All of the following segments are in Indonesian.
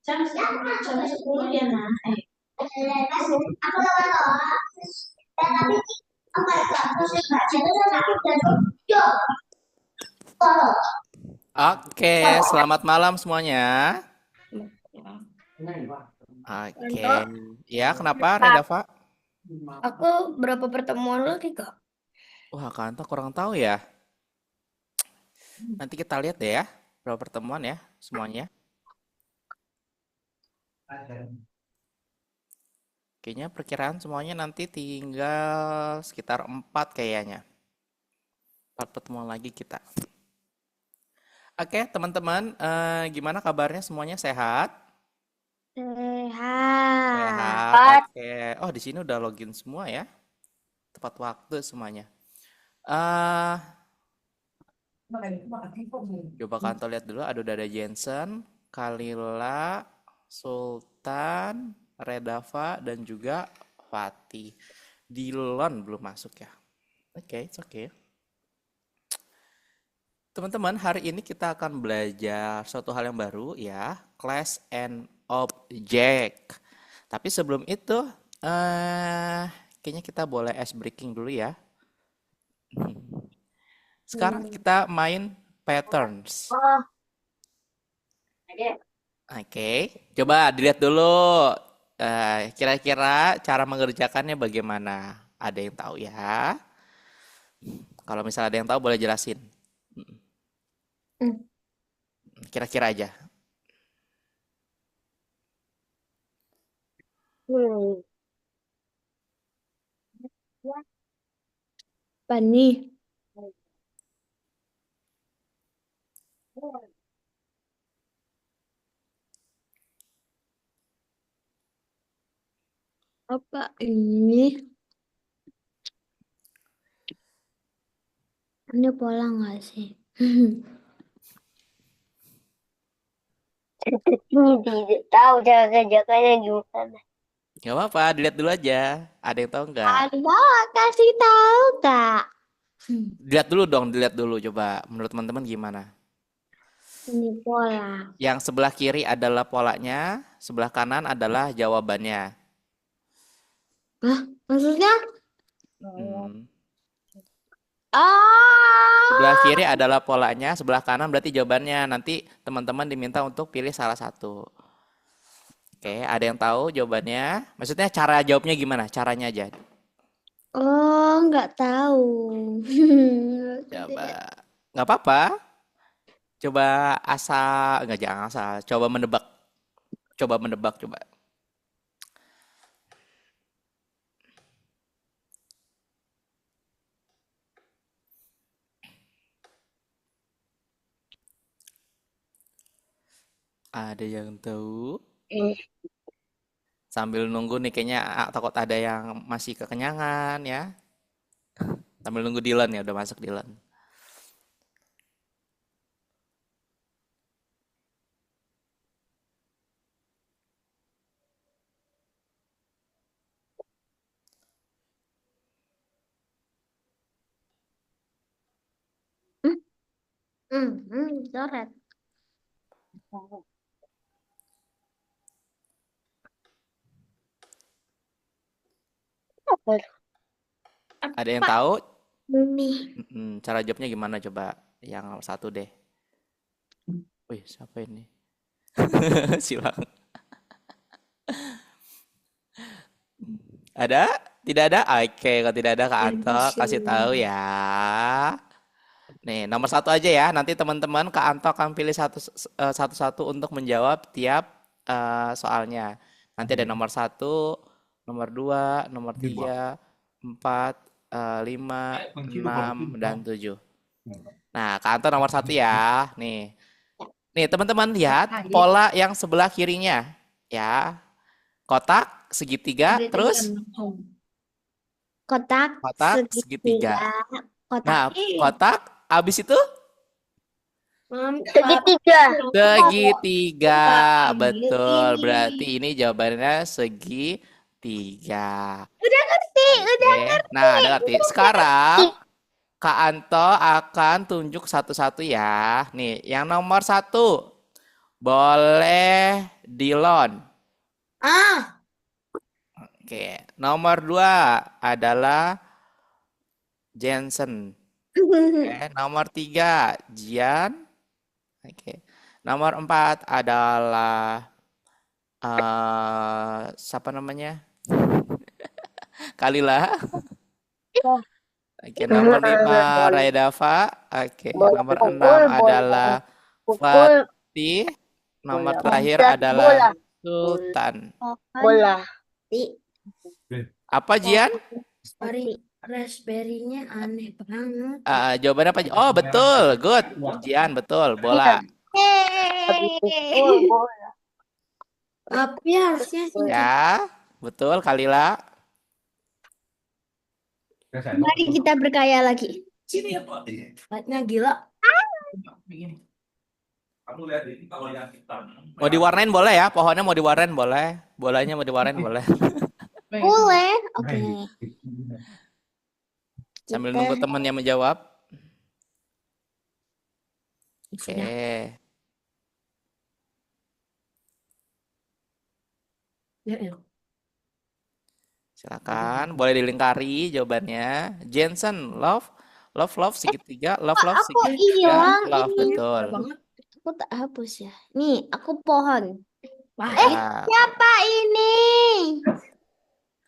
Jam 10 ya, Nak. Oke, selamat malam semuanya. Oke, Contoh, ya kenapa Redava? aku berapa pertemuan lagi, Kak? Wah, Kanto kurang tahu ya. Nanti kita lihat deh ya, berapa pertemuan ya semuanya. Kayaknya perkiraan semuanya nanti tinggal sekitar 4 kayaknya. 4 pertemuan lagi kita. Oke, teman-teman, gimana kabarnya semuanya sehat? Sehat. Sehat. Oke. Oh, di sini udah login semua ya. Tepat waktu semuanya. Eh, Coba Kanto lihat dulu. Udah ada Jensen, Kalila, Sultan, Redava, dan juga Fatih. Dilon belum masuk ya. Oke, it's okay. Teman-teman, hari ini kita akan belajar suatu hal yang baru ya, class and object. Tapi sebelum itu, kayaknya kita boleh ice breaking dulu ya. Sekarang kita main patterns. Oh, ada. Oke, coba dilihat dulu. Kira-kira cara mengerjakannya bagaimana? Ada yang tahu ya? Kalau misalnya ada yang tahu boleh jelasin. Hmm. Kira-kira aja. Hmm. Apa nih? Apa ini? Ini pola nggak sih? Tidak tahu cara kerjakannya gimana. Gak apa-apa, dilihat dulu aja. Ada yang tahu nggak? Ada, kasih tahu Kak. Dilihat dulu dong, dilihat dulu coba. Menurut teman-teman gimana? Ini pola. Yang sebelah kiri adalah polanya, sebelah kanan adalah jawabannya. Hah? Maksudnya? Hmm. Sebelah Ah, kiri adalah polanya, sebelah kanan berarti jawabannya. Nanti teman-teman diminta untuk pilih salah satu. Oke, ada yang tahu jawabannya? Maksudnya cara jawabnya gimana? Caranya aja. oh, nggak tahu. Coba. Nggak apa-apa. Coba asal, nggak jangan asal. Coba menebak. Coba menebak, coba. Ada yang tahu? Sambil nunggu nih kayaknya takut ada yang masih kekenyangan ya. Sambil nunggu Dylan ya, udah masuk Dylan. Coret. Ada yang Apa tahu? ini? Cara jawabnya gimana coba? Yang satu deh. Wih, siapa ini? Silang. Ada? Tidak ada? Oke, kalau tidak ada Kak Anto kasih tahu ya. Nih, nomor satu aja ya. Nanti teman-teman Kak Anto akan pilih satu-satu untuk menjawab tiap soalnya. Nanti ada nomor satu, nomor dua, nomor tiga, empat, lima, enam, dan tujuh. Nah, Kak Anto nomor satu ya. Nih teman-teman lihat pola yang sebelah kirinya ya. Kotak, segitiga, terus Kotak kotak, segitiga. segitiga. Kotak Nah, kotak, habis itu segitiga. segitiga. Betul, berarti ini jawabannya segitiga. 3. Udah ngerti, udah. Oke. Nah, ada ngerti. Sekarang Kak Anto akan tunjuk satu-satu ya. Nih, yang nomor 1 boleh Dilon. Ah, Oke. Nomor 2 adalah Jensen. Oke. Nomor 3 Jian. Oke. Nomor 4 adalah siapa namanya? Kalila. Oh, Oke, nomor 5 bola, Raidava. Oke, bola nomor 6 pukul, bola adalah pukul, Fatih. Nomor bola terakhir loncat, adalah bola, Sultan. bola, Apa Jian? raspberry-nya aneh banget. Jawabannya apa? Oh, betul. Good. Jian, betul. Bola. habis pukul, bola. Tapi harusnya singkat. Ya, betul Kalila. Mari kita berkaya lagi. Lightnya gila. Kamu lihat ini kalau yang hitam. Mau diwarnain boleh ya? Pohonnya mau diwarnain boleh. Bolanya mau diwarnain boleh. Boleh. Oke. Sambil Kita- nunggu teman yang menjawab. Oke. Sudah. Ya, ya. Silakan, boleh dilingkari jawabannya. Jensen, love segitiga, love Aku segitiga, hilang love ini. betul. Aku tak hapus ya. Nih, aku pohon. Ya. Siapa ini?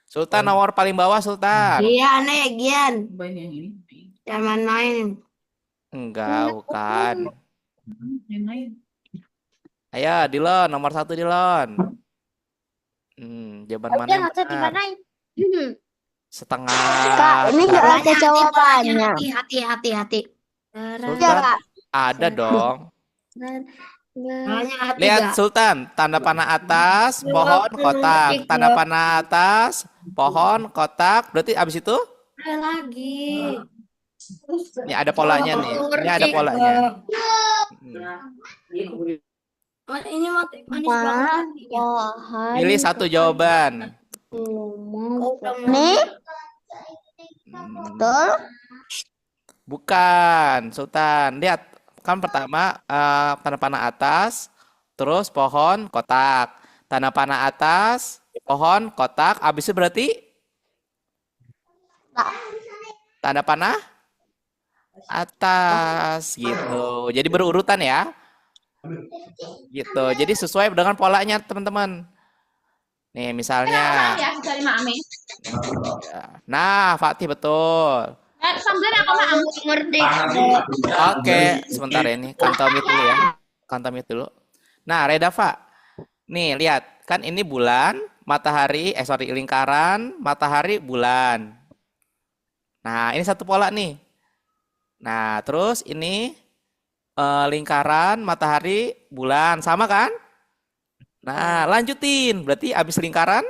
Sultan nomor paling bawah Sultan. Gian, Gian. Jangan main-main. Enggak, bukan. Yang lain. Ayo, Dilon, nomor 1 Dilon. Jawaban mana yang Harusnya benar? dimanain? Setengah. Kak, ini nggak ada jawabannya. Hati. Sultan, ada dong. Lihat Sultan, tanda panah atas, pohon, kotak. Tanda panah atas, pohon, kotak. Berarti abis itu? Lagi. Ini ada polanya nih. Ini ada polanya. Ini manis banget. Pohon. Pilih satu jawaban. Nih, betul. Bukan, Sultan. Lihat, kan pertama tanda panah atas, terus pohon, kotak. Tanda panah atas, pohon, kotak. Abis itu berarti tanda panah atas gitu. Jadi berurutan ya. Gitu. Jadi sesuai dengan polanya, teman-teman. Nih, misalnya. Nah, Fatih betul. Oke, sebentar ya nih, kantor mute dulu ya. Kantor mute dulu. Nah, Redava. Nih, lihat. Kan ini bulan, matahari, lingkaran, matahari, bulan. Nah, ini satu pola nih. Nah, terus ini lingkaran, matahari, bulan. Sama kan? Nah, lanjutin. Berarti habis lingkaran?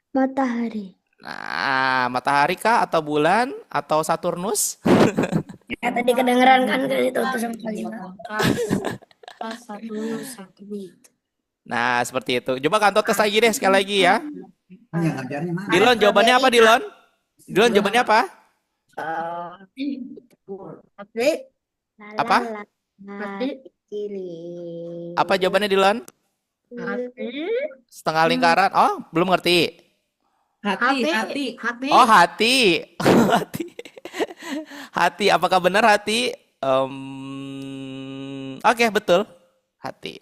Matahari. Nah, matahari kah atau bulan atau Saturnus? Ya, tadi kedengeran kan itu sama kalimat. Satu. Nah, seperti itu. Coba kantor tes lagi deh sekali lagi ya. Yang ajarnya mana? Dilon, jawabannya apa Dilon? Dilon, jawabannya apa? Apa? Apa jawabannya Dilon? Setengah lingkaran. Oh, belum ngerti. Hati. Oh, hati. Hati. Hati. Apakah benar hati? Oke, betul. Hati.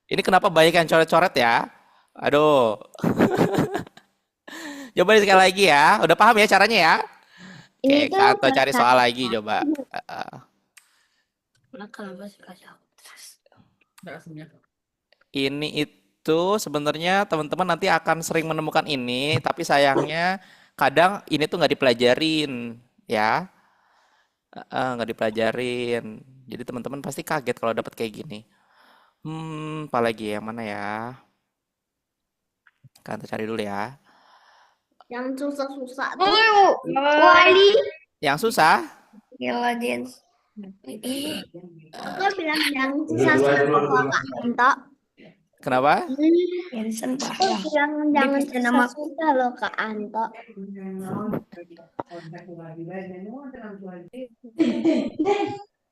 Ini kenapa banyak yang coret-coret ya? Aduh. Coba sekali lagi ya. Udah paham ya caranya ya? Oke, Kanto cari soal lagi coba. Kenapa sih kasih aku? Ini itu sebenarnya teman-teman nanti akan sering menemukan ini, tapi sayangnya kadang ini tuh nggak dipelajarin, ya, nggak dipelajarin. Jadi teman-teman pasti kaget kalau dapat kayak gini. Apalagi yang mana ya? Kan cari dulu ya. Yang susah-susah tuh. Wali. Yang susah? Gila, Jens. Dia bilang yang susah-susah Kak. Entok. Kenapa? Jensen Aku parah. bilang jangan Dia bisa nama susah-susah loh Kak Anto.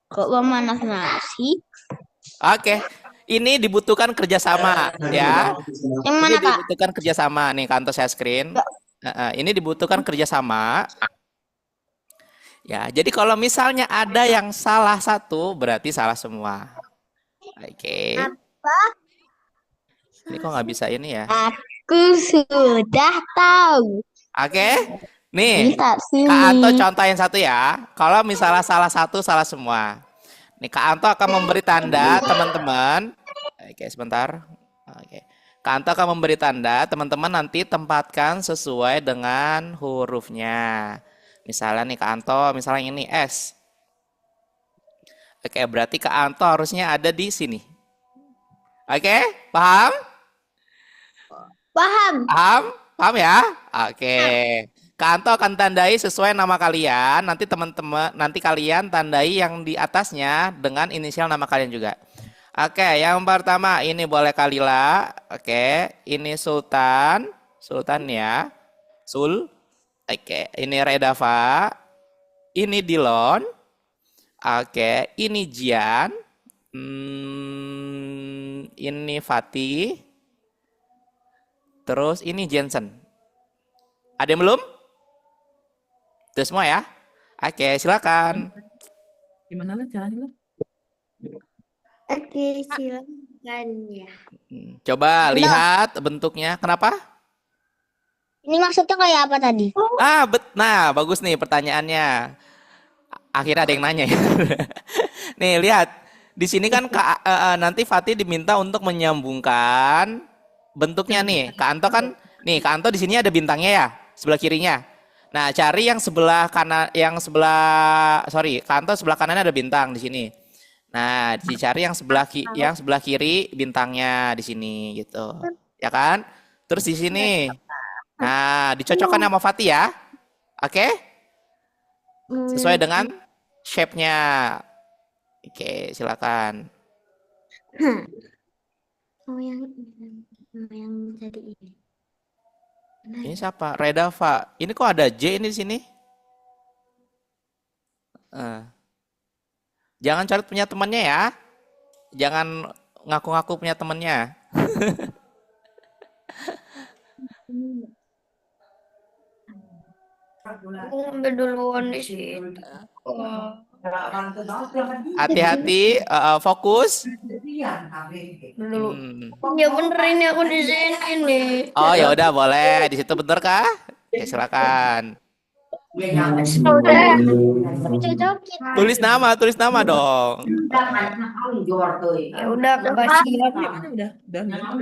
Kok memanas-manas sih? Oke, ini dibutuhkan kerjasama ya. Yang Ini mana Kak? dibutuhkan kerjasama nih kantor share screen. Ini dibutuhkan kerjasama. Ya, jadi kalau misalnya ada yang salah satu, berarti salah semua. Oke, Apa? ini kok nggak bisa ini ya? Aku sudah tahu. Oke, nih Bisa Kak Anto sini. contohin satu ya. Kalau misalnya salah satu, salah semua. Nih Kak Anto akan memberi tanda teman-teman. Oke, sebentar. Oke. Kak Anto akan memberi tanda, teman-teman nanti tempatkan sesuai dengan hurufnya. Misalnya nih Kak Anto, misalnya ini S. Oke, berarti Kak Anto harusnya ada di sini. Oke, paham? Paham? Paham? Paham ya? Oke. Kak Anto akan tandai sesuai nama kalian. Nanti teman-teman, nanti kalian tandai yang di atasnya dengan inisial nama kalian juga. Oke, yang pertama ini boleh Kalila. Oke, ini Sultan. Sultan ya. Sul. Oke, ini Redava. Ini Dilon. Oke, ini Jian. Ini Fatih. Terus ini Jensen. Ada yang belum? Itu semua ya? Oke, silakan. Gimana lah caranya? Oke, silakan ya. Coba lihat bentuknya. Kenapa? Ini maksudnya kayak apa tadi? Nah, bagus nih pertanyaannya. Akhirnya ada yang nanya ya. Nih, lihat. Di sini kan nanti Fatih diminta untuk menyambungkan bentuknya nih. Kak Anto kan, nih Kak Anto di sini ada bintangnya ya, sebelah kirinya. Nah, cari yang sebelah kanan, Kak Anto sebelah kanan ada bintang di sini. Nah, dicari yang sebelah kiri bintangnya di sini gitu. Ya kan? Terus di sini. Nah, dicocokkan sama Fatih ya. Oke? Sesuai dengan shape-nya. Oke, silakan. Yang jadi ini. Ini siapa? Redava. Ini kok ada J ini di sini? Jangan cari punya temannya ya. Jangan ngaku-ngaku punya temannya. Aku ngambil duluan di sini. Oh. Hati-hati, fokus. Dulu. Hmm. Ya bener ini aku di sini nih. Oh ya udah boleh. Di situ bener kah? Ya silakan. Udah. Tapi cocokin. Tulis nama dong. Ya udah aku kasih apa? Udah.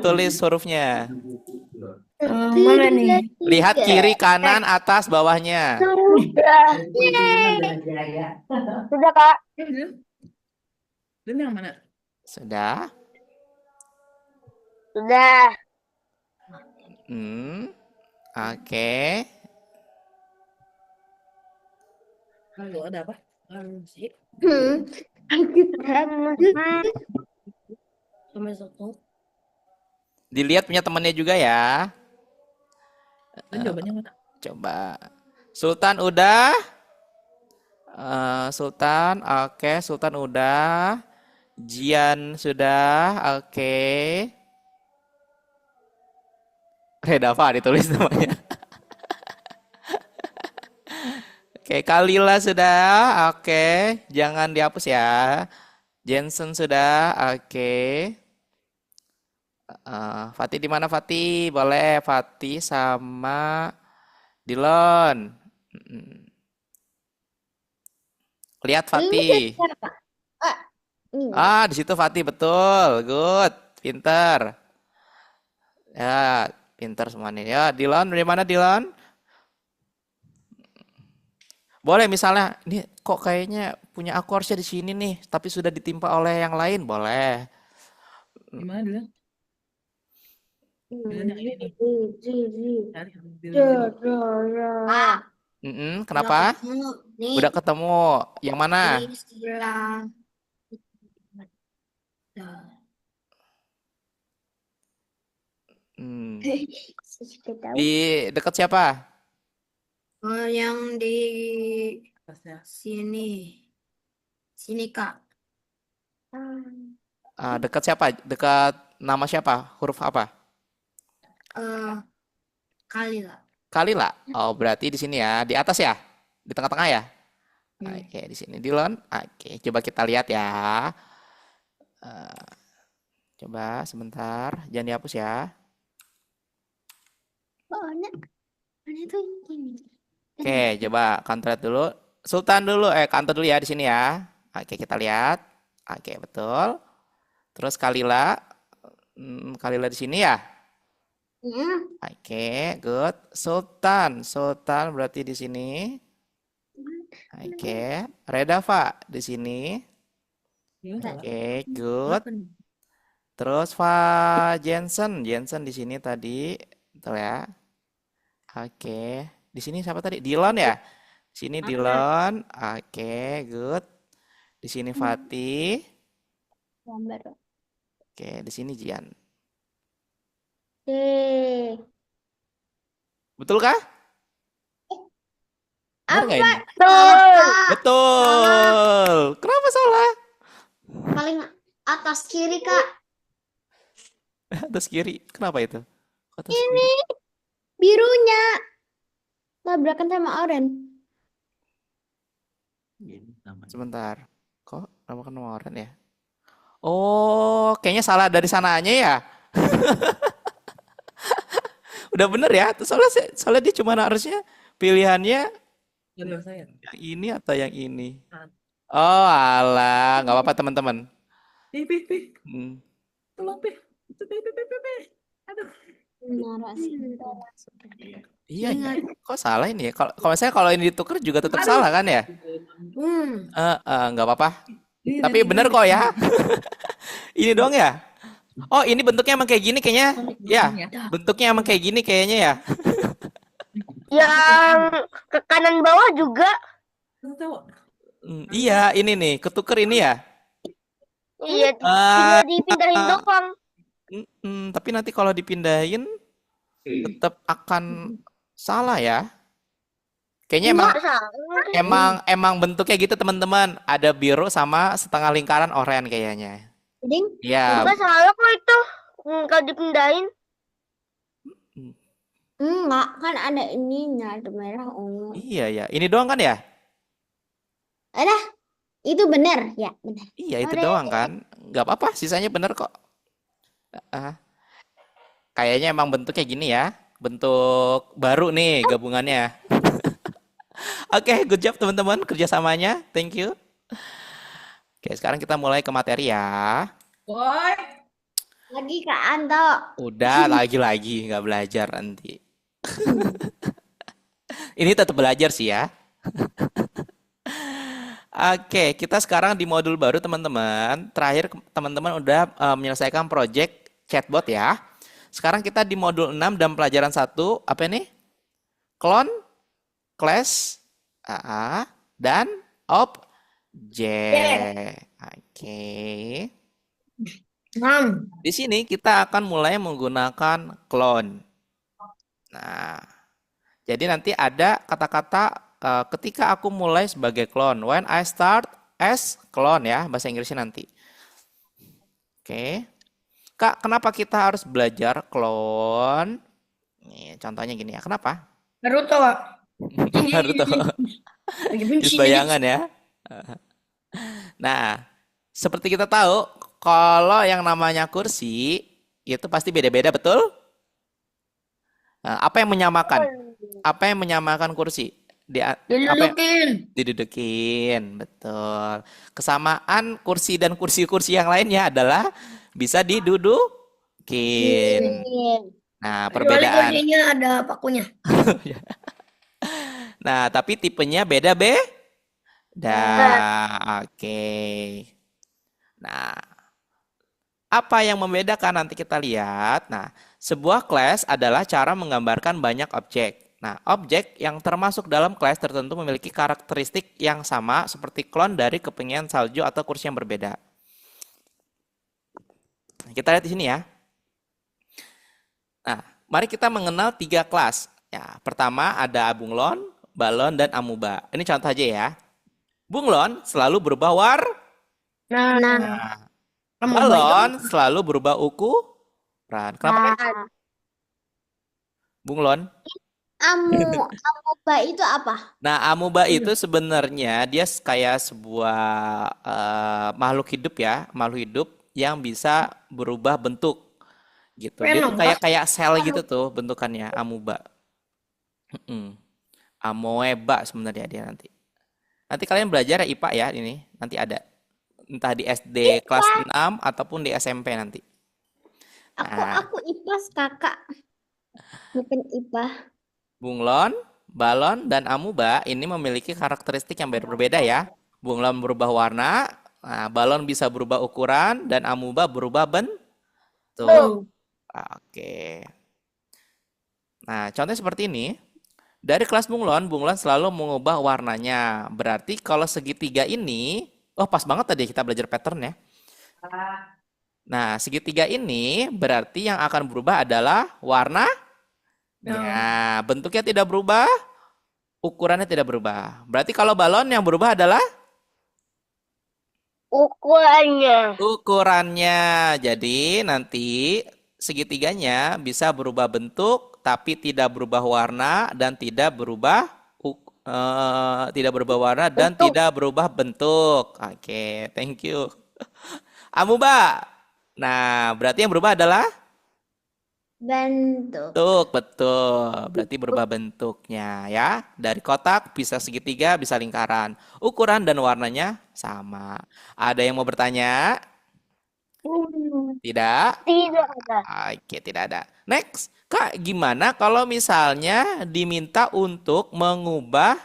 Tulis hurufnya. Mana nih? Lihat kiri, kanan, atas, bawahnya. Sudah. Sudah Kak. Dan yang mana? Sudah? Sudah. Oke. Lalu ada apa? Sip. Sama satu. Dilihat punya temannya juga ya. Dan jawabannya mana? Coba. Sultan udah? Sultan, oke. Sultan udah. Jian sudah, oke. Redava ditulis namanya. Oke, Kalila sudah, oke. Jangan dihapus ya. Jensen sudah, oke. Fatih di mana Fatih? Boleh Fatih sama Dilon. Lihat Fatih. Di situ Fatih betul. Good. Pinter. Ya, pinter semua nih. Ya, Dilon dari mana Dilon? Boleh misalnya, ini kok kayaknya punya aku harusnya di sini nih, tapi sudah ditimpa oleh yang lain, boleh. Gimana dulu? Yang ini nih. Cari Kenapa? Nih. Udah ketemu. Yang mana? Di sebelah. Hmm. Sudah tahu. Di dekat siapa? Yang di Atasnya. sini. Sini, Kak. Dekat siapa? Dekat nama siapa? Huruf apa? Eh, kali lah. Kalila. Oh, berarti di sini ya, di atas ya? Di tengah-tengah ya? Hmm. Oke, di sini Dilon. Oke, coba kita lihat ya. Eh, Coba sebentar, jangan dihapus ya. Oh, mana tuh ini? Oke, coba counter dulu. Sultan dulu, counter dulu ya di sini ya. Oke, kita lihat. Oke, betul. Terus Kalila, Kalila di sini ya. Oke, good. Sultan berarti di sini. Oke, Redava di sini. Iya, salah. Oke, good. Apa nih? Terus Jensen di sini tadi, betul ya. Oke, di sini siapa tadi? Dilon ya. Sini Dilon. Oke, good. Di sini Fatih. Gambar. Oke, di sini Jian. Betul kah? Benar nggak ini? Betul. Kenapa salah? Paling atas kiri, Kak. Atas kiri. Kenapa itu? Atas kiri. Birunya. Tabrakan sama oranye. Gini namanya. Sebentar. Kok nama orang ya? Oh, kayaknya salah dari sananya ya. Udah bener ya. Soalnya dia cuma harusnya pilihannya Dari saya. yang ini atau yang ini. Ah. Oh, alah, nggak apa-apa teman-teman. Pi. Hmm. Tolong, Pi. Itu, Pi. Aduh. Iya, ya. Kok salah ini ya? Kalau kalau ini ditukar juga tetap salah kan ya? Nggak apa-apa. Tapi bener kok ya. Ini doang ya? Oh, ini bentuknya emang kayak gini kayaknya. Ya, bentuknya emang kayak gini kayaknya ya. Yang ke kanan bawah juga. Tahu. Iya, ini nih, ketuker ini ya. Iya, tinggal dipindahin doang. Tapi nanti kalau dipindahin tetap akan salah ya. Kayaknya emang bentuknya gitu teman-teman. Ada biru sama setengah lingkaran oranye kayaknya. Ya, Enggak salah kok itu. Kalau dipindahin. Enggak, kan ada ininya, ada merah ungu. iya ya. Ini doang kan ya? Itu benar, ya benar. Iya, itu doang kan. Nggak apa-apa, sisanya bener kok. Ah, Kayaknya emang bentuknya gini ya. Bentuk baru nih gabungannya. Oke, good job teman-teman kerjasamanya. Thank you. Oke, sekarang kita mulai ke materi ya. Boy. Lagi Kak Anto. Udah, lagi-lagi nggak belajar nanti. Ini tetap belajar sih ya. Oke, kita sekarang di modul baru teman-teman. Terakhir teman-teman udah menyelesaikan project chatbot ya. Sekarang kita di modul 6 dan pelajaran 1, apa ini? Clone, class, dan object. Oke. Di sini kita akan mulai menggunakan clone. Nah, jadi nanti ada kata-kata ketika aku mulai sebagai clone. When I start as clone ya, bahasa Inggrisnya nanti. Oke. Kak, kenapa kita harus belajar clone? Nih, contohnya gini ya. Kenapa? Naruto, Kak. Naruto. Lagi benci. Bayangan ya. Nah, seperti kita tahu, kalau yang namanya kursi itu pasti beda-beda, betul? Nah, apa yang menyamakan? Apa yang menyamakan kursi? Didudukin, betul. Kesamaan kursi dan kursi-kursi yang lainnya adalah bisa didudukin. Nah, perbedaan. Kursinya ada pakunya. Nah, tapi tipenya beda-beda. Oke. Nah, apa yang membedakan nanti kita lihat. Nah, sebuah class adalah cara menggambarkan banyak objek. Nah, objek yang termasuk dalam kelas tertentu memiliki karakteristik yang sama seperti klon dari kepingan salju atau kursi yang berbeda. Nah, kita lihat di sini ya. Nah, mari kita mengenal 3 kelas. Ya, pertama ada bunglon, balon, dan amuba. Ini contoh aja ya. Bunglon selalu berubah Nah, warna. amuba itu Balon selalu berubah ukuran. Kenapa bunglon? Amuba itu apa? Nah, amuba itu sebenarnya dia kayak sebuah makhluk hidup ya, makhluk hidup yang bisa berubah bentuk gitu. Dia tuh Venom, kayak kayak sel gitu tuh bentukannya amuba. Mm-mm. Amoeba sebenarnya dia nanti. Nanti kalian belajar ya IPA ya ini. Nanti ada entah di SD kelas 6 ataupun di SMP nanti. Nah, Aku IPAS kakak, bukan IPA. bunglon, balon, dan amuba ini memiliki karakteristik yang berbeda ya. Bunglon berubah warna, nah, balon bisa berubah ukuran, dan amuba berubah bentuk. Oke. Nah, contohnya seperti ini. Dari kelas bunglon, bunglon selalu mengubah warnanya. Berarti kalau segitiga ini, oh pas banget tadi kita belajar pattern ya. Nah, segitiga ini berarti yang akan berubah adalah warna. Ya, bentuknya tidak berubah, ukurannya tidak berubah. Berarti kalau balon yang berubah adalah Ukurannya. ukurannya. Jadi nanti segitiganya bisa berubah bentuk, tapi tidak berubah warna dan tidak berubah warna dan Bentuk. tidak berubah bentuk. Oke, thank you. Amuba. Nah, berarti yang berubah adalah Bentuk. betul. Berarti berubah bentuknya ya. Dari kotak bisa segitiga, bisa lingkaran. Ukuran dan warnanya sama. Ada yang mau bertanya? Tidak? Tidak ada. Oke, tidak ada. Next. Kak, gimana kalau misalnya diminta untuk mengubah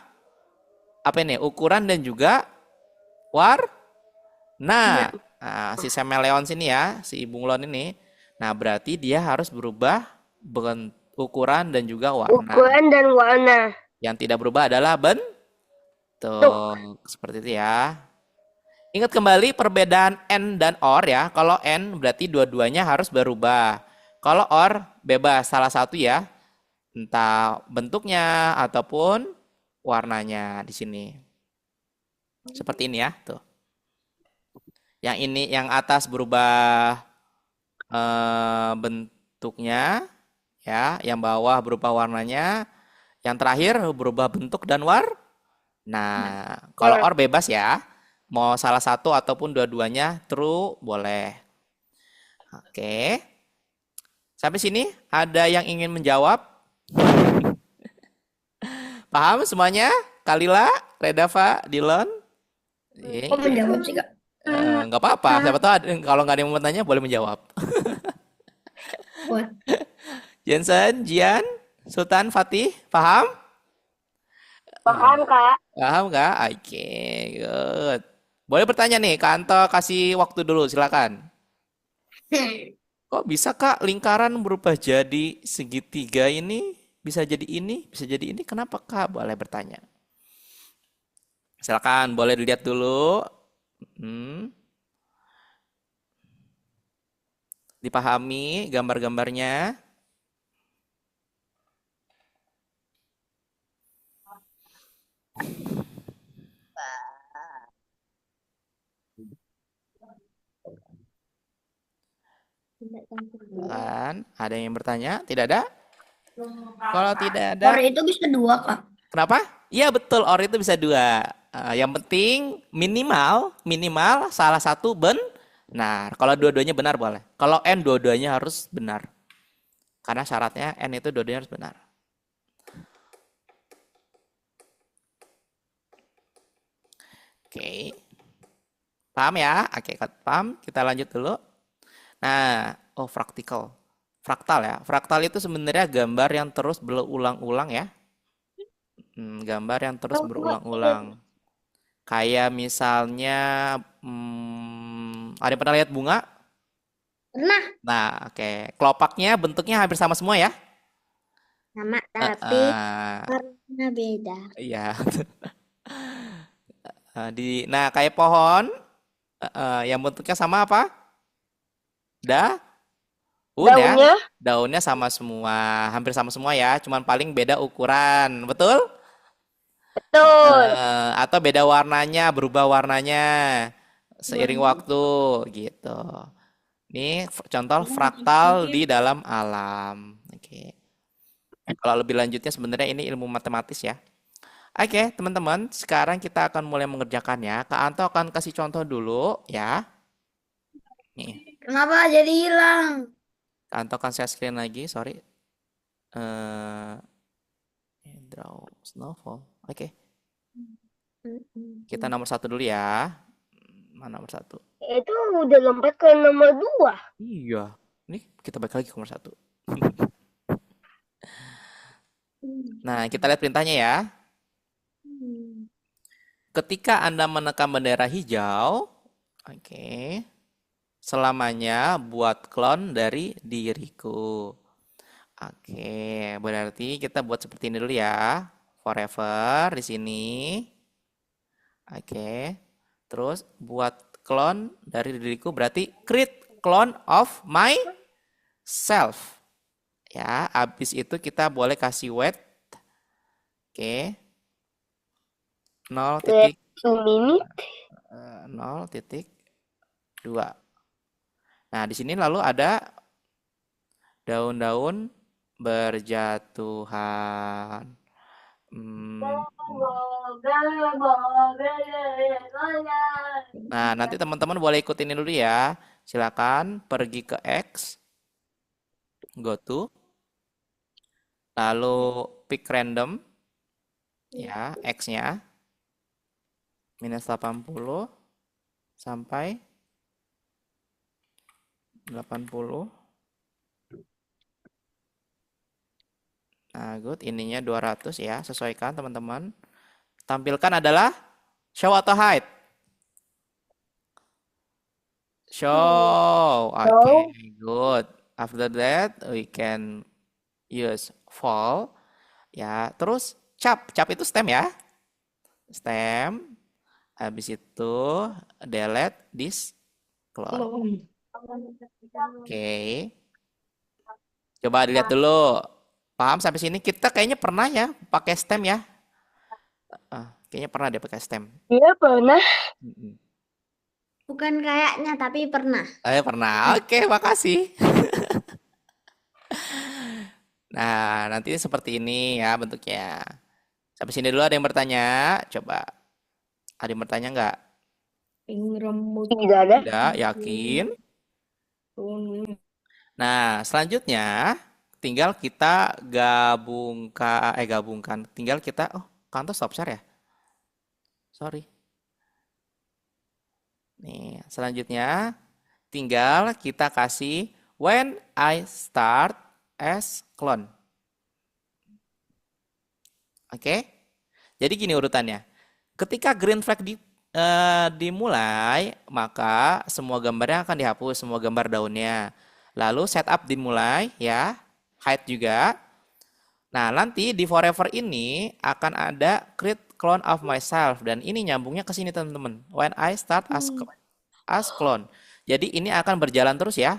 apa ini? Ukuran dan juga warna. Nah, si Semeleon sini ya, si bunglon ini. Nah, berarti dia harus berubah ukuran dan juga warna. Ukuran dan warna. Yang tidak berubah adalah bentuk. Seperti itu ya. Ingat kembali perbedaan N dan OR ya. Kalau N berarti dua-duanya harus berubah. Kalau OR bebas salah satu ya. Entah bentuknya ataupun warnanya di sini. Seperti ini ya, tuh. Yang ini yang atas berubah bentuknya ya, yang bawah berubah warnanya, yang terakhir berubah bentuk dan warna. Nah, kalau OR bebas ya. Mau salah satu ataupun dua-duanya true boleh. Oke. Sampai sini ada yang ingin menjawab? Paham semuanya? Kalila, Redava, Dilon? kok menjawab sih, Kak? Nggak apa-apa. Siapa tahu kalau nggak ada yang mau bertanya boleh menjawab. Buat Jensen, Jian, Sultan, Fatih, paham? Paham, Kak? Paham nggak? Oke, good. Boleh bertanya nih, Kak Anto kasih waktu dulu, silakan. Kok bisa Kak lingkaran berubah jadi segitiga ini? Bisa jadi ini, bisa jadi ini. Kenapa Kak? Boleh bertanya. Silakan, boleh dilihat dulu. Dipahami gambar-gambarnya. Kan? Ada yang bertanya? Tidak ada? Kalau tidak ada, OR itu bisa 2, Kak. kenapa? Iya betul, OR itu bisa 2. Yang penting minimal salah satu benar. Kalau dua-duanya benar boleh. Kalau N dua-duanya harus benar. Karena syaratnya N itu dua-duanya harus benar. Oke. Paham ya? Oke, paham. Kita lanjut dulu. Nah, fraktal ya. Fraktal itu sebenarnya gambar yang terus berulang-ulang ya. Gambar yang terus berulang-ulang. Kayak misalnya, ada yang pernah lihat bunga? Pernah. Nah, oke. Kelopaknya bentuknya hampir sama semua ya? Sama tapi Ah, warna beda. iya. Nah, kayak pohon, yang bentuknya sama apa? Udah, Daunnya? daunnya sama semua, hampir sama semua ya, cuman paling beda ukuran, betul? Betul. Atau beda warnanya, berubah warnanya seiring waktu gitu. Ini contoh fraktal di dalam alam. Oke. Kalau lebih lanjutnya sebenarnya ini ilmu matematis ya. Oke, teman-teman, sekarang kita akan mulai mengerjakannya. Kak Anto akan kasih contoh dulu ya. Nih, Kenapa jadi hilang? Kak Anto akan share screen lagi, sorry. Eh, draw snowfall. Oke, kita nomor 1 dulu ya. Mana nomor 1? Itu udah lompat ke nomor 2. Iya. Nih, kita balik lagi ke nomor 1. Nah, kita lihat perintahnya ya. Ketika Anda menekan bendera hijau, oke, selamanya buat klon dari diriku. Oke, berarti kita buat seperti ini dulu ya. Forever di sini. Oke. Terus buat klon dari diriku berarti create clone of myself. Ya, habis itu kita boleh kasih weight. Oke. 0 titik 0,2. Nah, di sini lalu ada daun-daun berjatuhan. Nah, nanti teman-teman boleh ikutin ini dulu ya. Silakan pergi ke X, go to, lalu pick random, ya, X-nya, minus 80 sampai 80. Nah, good. Ininya 200 ya. Sesuaikan teman-teman. Tampilkan adalah show atau hide? Show. Oke, good. After that, we can use fall. Ya, terus cap. Cap itu stem ya. Stem. Habis itu delete this clone. Oke. Coba dilihat dulu. Paham sampai sini? Kita kayaknya pernah ya pakai stem ya. Kayaknya pernah deh pakai stem. Iya pernah. Bukan kayaknya, tapi pernah. Pernah. Oke, makasih. Nah, nanti seperti ini ya bentuknya. Sampai sini dulu ada yang bertanya? Coba. Ada yang bertanya nggak? Tidak ada. Tidak, yakin? Nah, selanjutnya tinggal kita gabungkan. Tinggal kita, Kanto stop share ya? Sorry. Nih, selanjutnya tinggal kita kasih when I start as clone. Oke? Jadi gini urutannya. Ketika green flag dimulai, maka semua gambarnya akan dihapus, semua gambar daunnya. Lalu setup dimulai ya, hide juga. Nah, nanti di forever ini akan ada create clone of myself dan ini nyambungnya ke sini teman-teman. When I start as clone. Jadi ini akan berjalan terus ya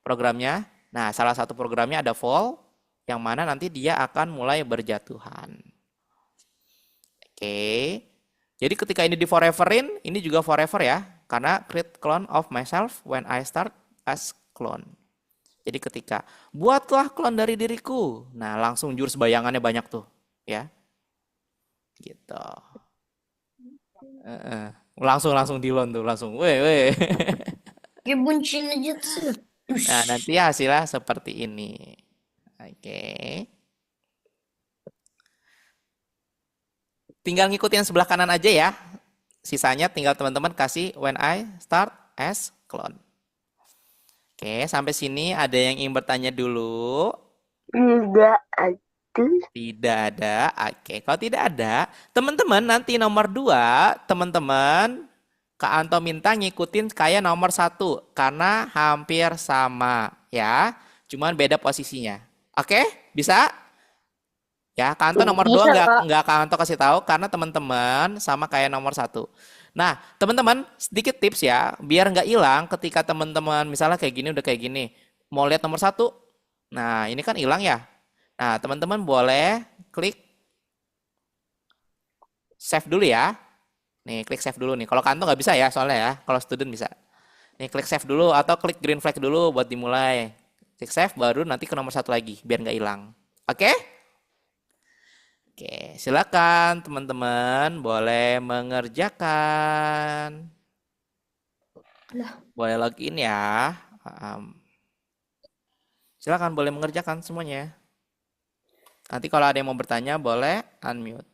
programnya. Nah, salah satu programnya ada fall yang mana nanti dia akan mulai berjatuhan. Oke. Jadi ketika ini di foreverin, ini juga forever ya, karena create clone of myself when I start as clone. Jadi ketika buatlah klon dari diriku, nah langsung jurus bayangannya banyak tuh, ya, gitu. Langsung dilon tuh, langsung, weh. Kayak buncin aja tuh. Nah nanti hasilnya seperti ini, oke. Tinggal ngikutin sebelah kanan aja ya. Sisanya tinggal teman-teman kasih when I start as clone. Oke, sampai sini ada yang ingin bertanya dulu? Tidak ada. Tidak ada. Oke, kalau tidak ada, teman-teman nanti nomor 2, teman-teman Kak Anto minta ngikutin kayak nomor 1 karena hampir sama ya. Cuman beda posisinya. Oke, bisa? Ya, Kak Anto nomor 2 nggak Kak Anto kasih tahu karena teman-teman sama kayak nomor 1. Nah, teman-teman sedikit tips ya, biar nggak hilang ketika teman-teman misalnya kayak gini udah kayak gini, mau lihat nomor satu. Nah, ini kan hilang ya. Nah, teman-teman boleh klik save dulu ya. Nih, klik save dulu nih. Kalau kantor nggak bisa ya, soalnya ya. Kalau student bisa. Nih, klik save dulu atau klik green flag dulu buat dimulai. Klik save, baru nanti ke nomor satu lagi, biar nggak hilang. Oke? Oke, silakan teman-teman boleh mengerjakan. Boleh login ya. Silakan boleh mengerjakan semuanya. Nanti kalau ada yang mau bertanya boleh unmute.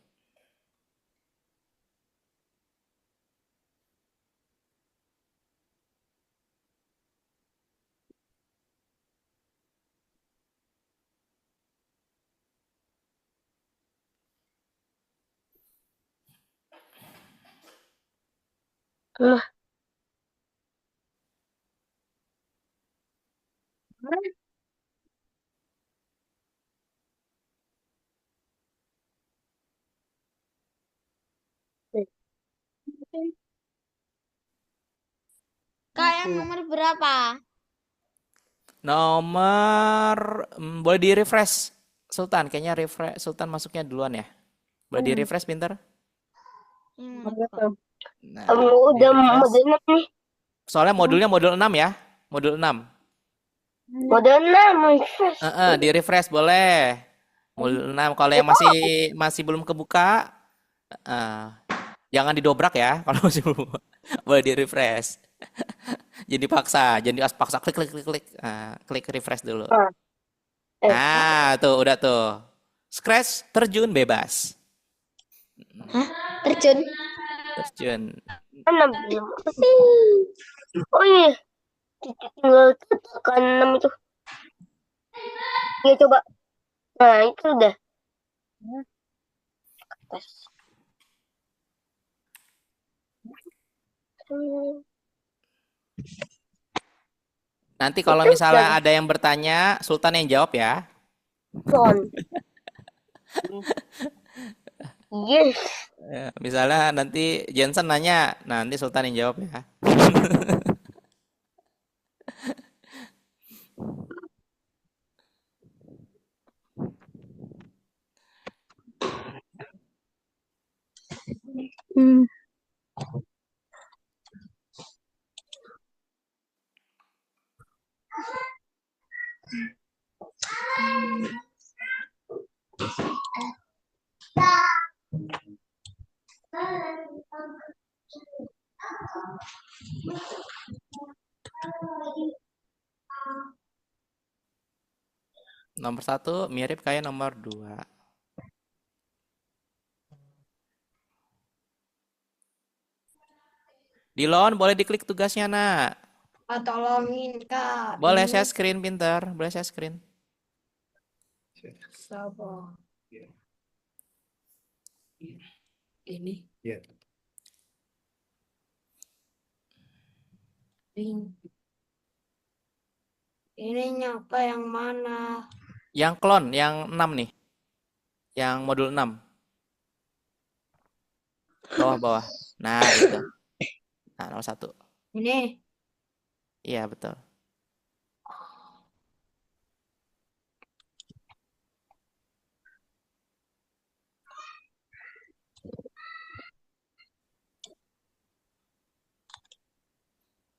Lah, Kak, yang nomor berapa? Nomor boleh di refresh Sultan, kayaknya refresh Sultan masuknya duluan ya. Boleh di refresh pinter? Yang mana, Kak? Nah, kamu di udah refresh. mode 6 nih. Soalnya modulnya modul 6 ya. Modul 6. Mode 6, refresh. Di refresh boleh. Modul 6 kalau yang masih belum kebuka jangan didobrak ya kalau masih belum. Boleh di refresh. Jadi paksa, jadi paksa klik klik klik klik. Klik refresh dulu. Nah, tuh udah tuh. Scratch terjun bebas. Terjun. Terjun. 6 belum. Oh iya, tinggal tekan 6 itu. Ya coba. Nah, itu udah. Atas. Nanti kalau Itu misalnya udah ada yang bertanya, Sultan yang jawab ya. on. Yes. Misalnya nanti Jensen nanya, nanti Sultan yang jawab ya. Hmm. Nomor 1 mirip kayak nomor 2. Dilon, boleh diklik tugasnya, nak. Tolongin Kak. Boleh Ini share screen, pinter. Boleh share screen. siapa? Ini. Iya. Ini nyapa yang mana? Yang clone, yang 6 nih. Yang modul 6. Bawah-bawah. Nah, itu. Nah, nomor 1. Ini. Iya, betul.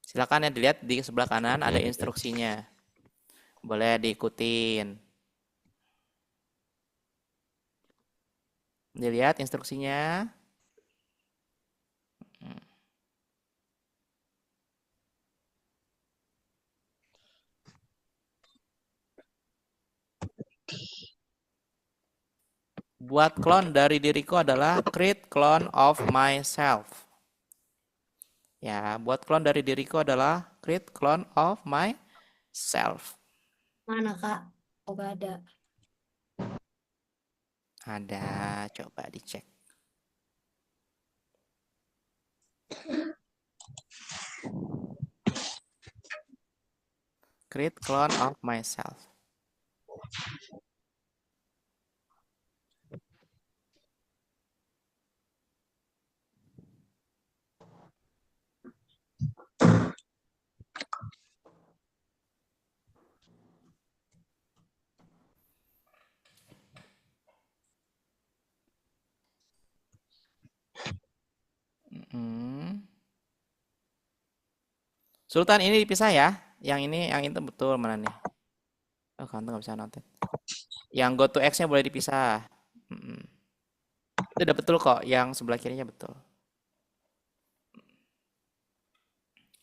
Silakan ya dilihat di sebelah kanan ada instruksinya. Boleh diikutin. Dilihat instruksinya. Buat clone dari diriku adalah create clone of myself. Ya, buat clone dari diriku adalah create clone of myself. Mana Kak? Oh, gak ada. Ada, coba dicek. Create clone of myself. Sultan ini dipisah ya. Yang ini, yang itu betul mana nih? Oh, kantong nggak bisa nonton. Yang go to X-nya boleh dipisah. Mm-mm. Itu udah betul kok. Yang sebelah kirinya betul.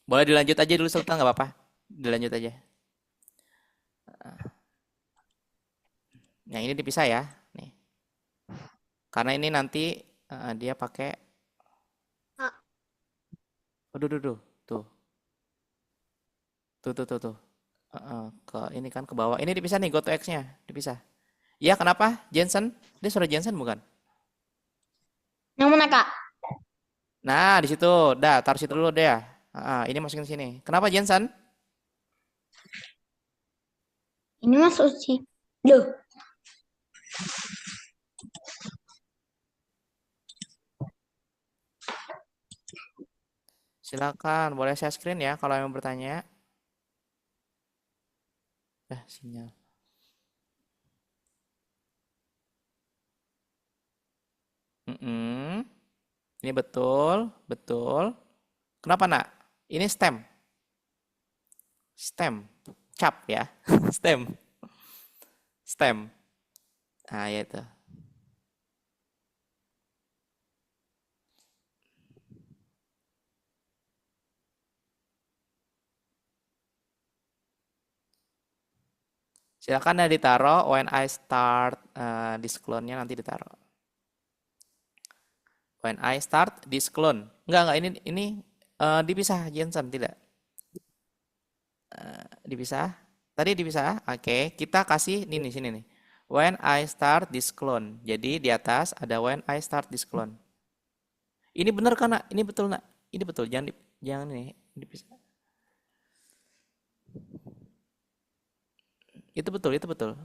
Boleh dilanjut aja dulu Sultan, nggak apa-apa. Dilanjut aja. Yang ini dipisah ya. Nih. Karena ini nanti dia pakai. Aduh, duh, duh. Tuh. Tuh. Ke ini kan ke bawah. Ini dipisah nih, go to X-nya. Dipisah. Iya, kenapa? Jensen? Dia suara Jensen bukan? Yang mana, Kak? Nah, di situ. Dah, taruh situ dulu deh. Ini masukin sini. Kenapa Jensen? Ini masuk sih. Loh, Silakan, boleh share screen ya kalau yang bertanya. Sinyal. Mm-mm. Ini betul, betul. Kenapa nak? Ini stem, stem, cap ya, stem, stem. Nah, ya itu. Silakan ya ditaruh. When I start this clone-nya nanti ditaruh. When I start this clone. Enggak, ini dipisah Jensen tidak. Dipisah. Tadi dipisah. Oke, kita kasih ini sini nih. When I start this clone. Jadi di atas ada when I start this clone. Ini benar kan nak? Ini betul nak? Ini betul. Jangan ini dipisah. Itu betul, itu betul.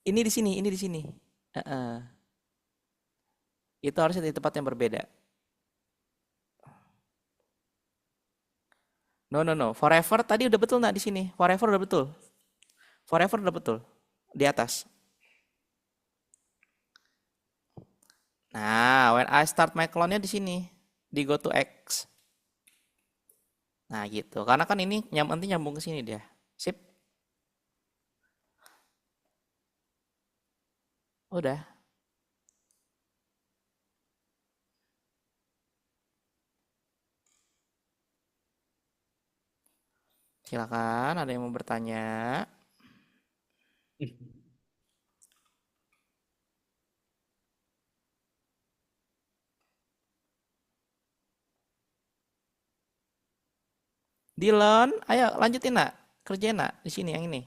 Ini di sini, ini di sini. Itu harusnya di tempat yang berbeda. No. Forever tadi udah betul nggak di sini? Forever udah betul. Forever udah betul. Di atas. Nah, when I start my clone-nya di sini. Di go to X. Nah, gitu. Karena kan ini nanti nyambung ke sini dia. Sip. Udah. Silakan, ada yang mau bertanya? Dylan, ayo lanjutin nak. Kerjain nak di sini yang ini.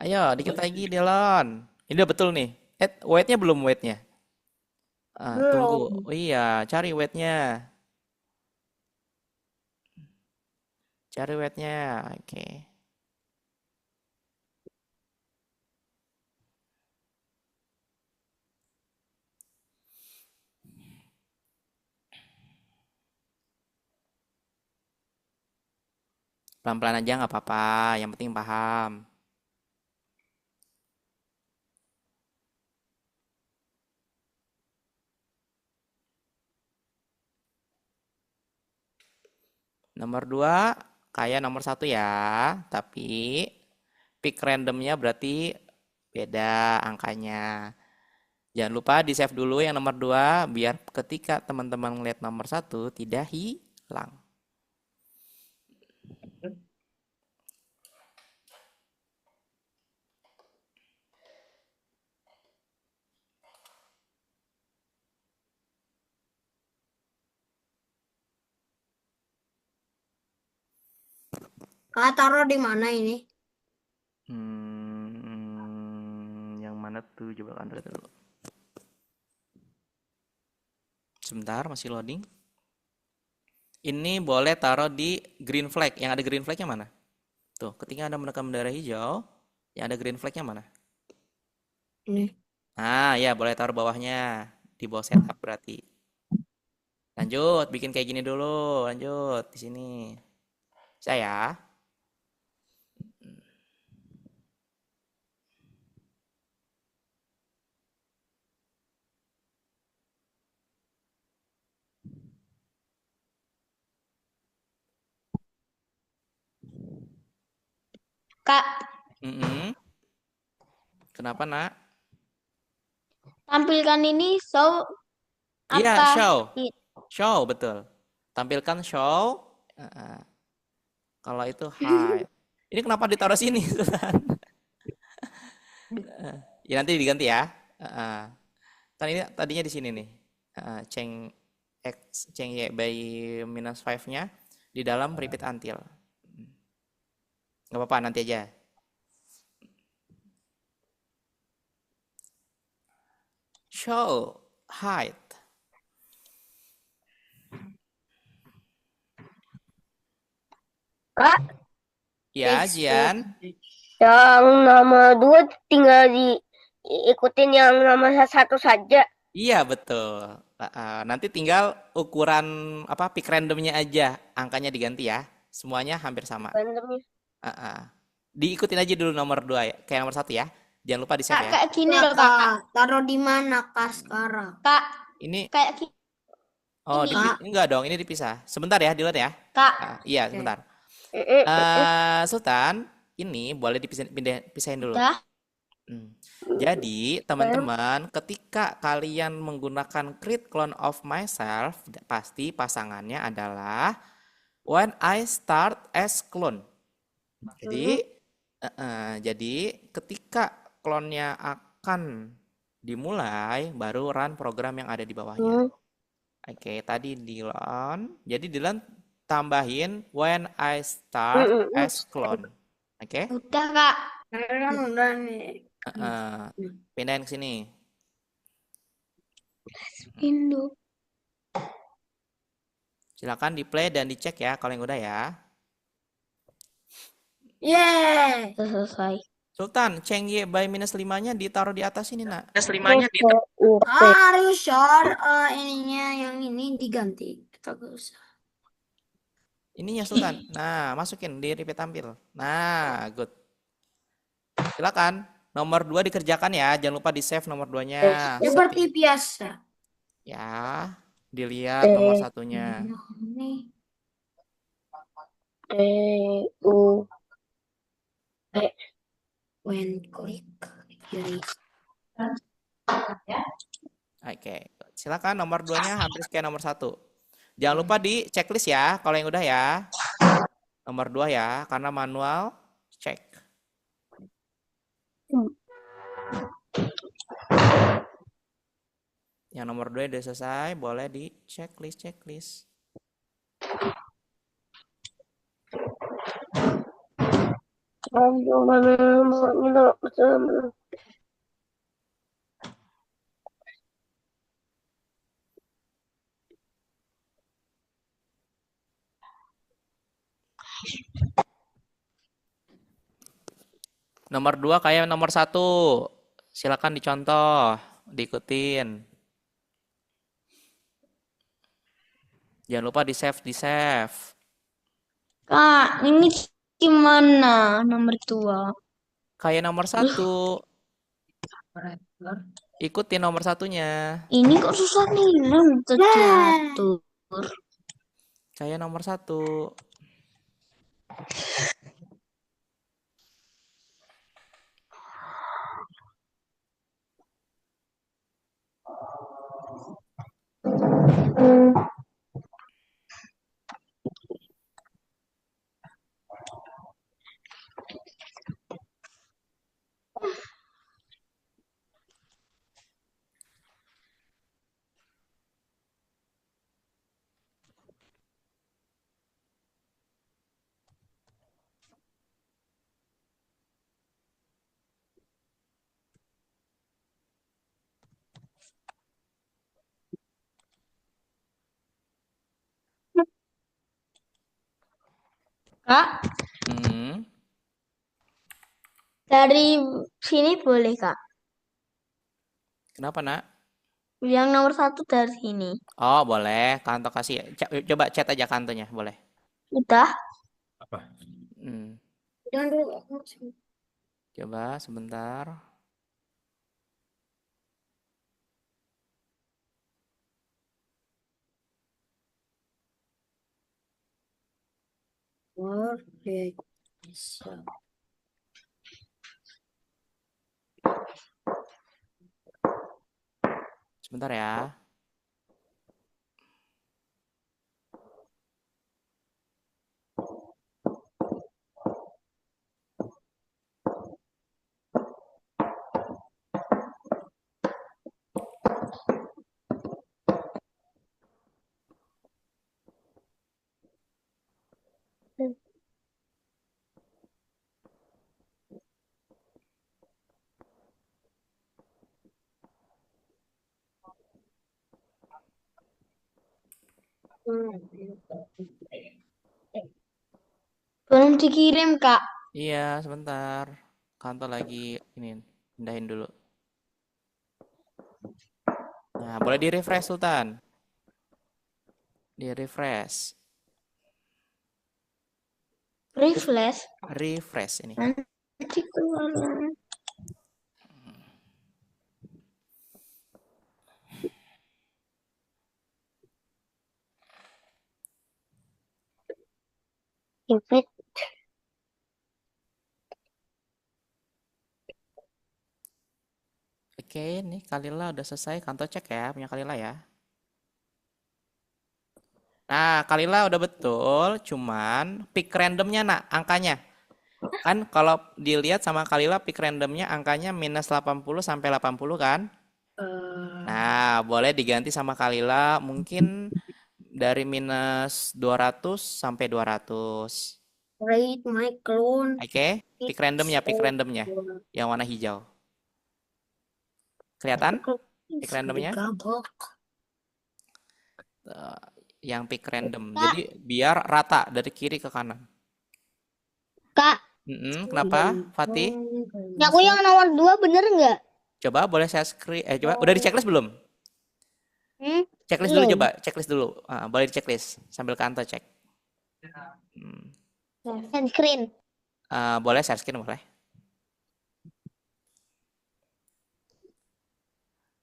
Ayo, dikit lagi Dylan. Ini udah betul nih. Weight-nya belum weight-nya. Tunggu. Oh iya, cari weight-nya. Cari weight-nya. Oke. Pelan-pelan aja nggak apa-apa. Yang penting paham. Nomor 2 kayak nomor 1 ya. Tapi pick randomnya berarti beda angkanya. Jangan lupa di save dulu yang nomor 2 biar ketika teman-teman ngeliat nomor 1 tidak hilang. Kak, taruh di mana ini? Yang mana tuh? Coba kan dulu. Sebentar, masih loading. Ini boleh taruh di green flag. Yang ada green flagnya mana? Tuh, ketika Anda menekan bendera hijau, yang ada green flagnya mana? Ini. Ah, ya boleh taruh bawahnya. Di bawah setup berarti. Lanjut, bikin kayak gini dulu. Lanjut, di sini. Saya. Kak, Mm-mm. Kenapa, Nak? tampilkan ini show Iya, apa? show. I- Show, betul. Tampilkan show. Kalau itu hide. Ini kenapa ditaruh sini, Sultan? Ya nanti diganti ya. Kan ini tadinya di sini nih. Cheng X, Cheng Y by minus 5-nya di dalam repeat until. Nggak apa-apa, nanti aja. Show, hide. Kak, Ya, Jian. yang nama 2 tinggal diikutin yang nama 1 saja. Iya, betul. Nanti tinggal ukuran apa pick randomnya aja, angkanya diganti ya. Semuanya hampir sama. Randomnya. Diikutin aja dulu nomor 2 ya, kayak nomor 1 ya. Jangan lupa di Kak, save ya. kayak gini loh, Kak. Taruh di mana kak sekarang? Kak, Ini kayak gini. oh Ini. enggak dong, ini dipisah. Sebentar ya, duluan ya. Kak, Iya, sebentar. Sultan, ini boleh pisahin dulu. udah. Jadi, teman-teman, ketika kalian menggunakan create clone of myself, pasti pasangannya adalah when I start as clone. Jadi ketika klonnya akan dimulai, baru run program yang ada di bawahnya. Oke, tadi di run. Jadi di run tambahin when I start as clone. Oke? Udah, Kak. Kan udah nih. Pindahin ke sini. Indo. Silakan di play dan dicek ya kalau yang udah ya. Yeay. Udah selesai. Sultan, Cheng Y by minus 5-nya ditaruh di atas ini, Nak. Are you sure ininya yang ini diganti? Kita gak usah. Ininya Sultan. Nah, masukin di repeat tampil. Nah, good. Silakan. Nomor 2 dikerjakan ya. Jangan lupa di-save nomor 2-nya. Seperti biasa. Ya, dilihat nomor 1-nya. Ini U when click erase. Oke, silakan nomor 2-nya hampir kayak nomor 1. Jangan lupa di checklist ya kalau yang udah ya. Nomor 2 ya, karena manual cek. Yang nomor 2 udah selesai, boleh di checklist. Nomor 2 kayak nomor 1. Silakan dicontoh, diikutin. Jangan lupa di-save. Kak, ini gimana nomor 2? Kayak nomor 1. Ikutin nomor 1-nya. Ini kok susah nih, terjatuh. Kayak nomor 1. Kak, dari sini boleh, Kak? Kenapa, Nak? Yang nomor 1 dari sini. Oh, boleh. Kanto kasih. Coba chat aja kantonya, boleh. Udah? Jangan dulu. Coba sebentar. Boleh. Bisa. Sebentar ya. Belum dikirim, Kak. Iya, sebentar. Kantor lagi ini pindahin dulu. Nah, boleh di-refresh Sultan. Di-refresh. Refresh. Refresh ini. Nanti keluar. Invite. Oke, nih Kalila udah selesai. Kantor cek ya, punya Kalila ya. Nah, Kalila udah betul, cuman pick randomnya nak, angkanya. Kan kalau dilihat sama Kalila pick randomnya angkanya minus 80 sampai 80 kan? Nah, boleh diganti sama Kalila mungkin dari minus 200 sampai 200. Rate my clone. Oke, pick randomnya yang warna hijau. Kelihatan? Pick randomnya? Digabok. Yang pick random. Kak. Jadi biar rata dari kiri ke kanan. Kak, Kenapa, Fatih? aku yang nomor 2 bener nggak? Coba boleh saya screen. Coba udah di checklist belum? Checklist dulu Belum. coba, checklist dulu. Boleh di checklist sambil kantor cek. Send screen. Boleh share screen boleh.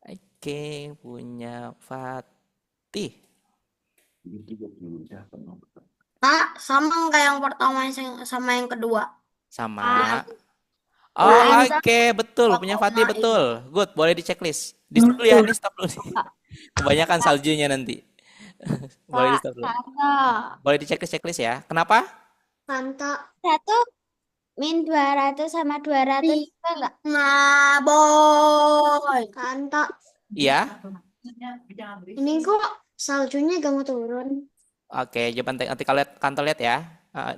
Oke, punya Fatih. Kak, sama nggak yang pertama sama yang kedua? Sama. Oh, oke, betul. Punya Fatih betul. Good, boleh di checklist. Di stop dulu ya, ini stop dulu. Kebanyakan saljunya nanti. Boleh di stop dulu. Boleh di checklist ya. Kenapa? Kanto. 200 sama 200 juga nggak? Nah, boy. Kanto. Iya. Ini kok saljunya gak mau turun? Oke, coba nanti kalian kantor lihat ya.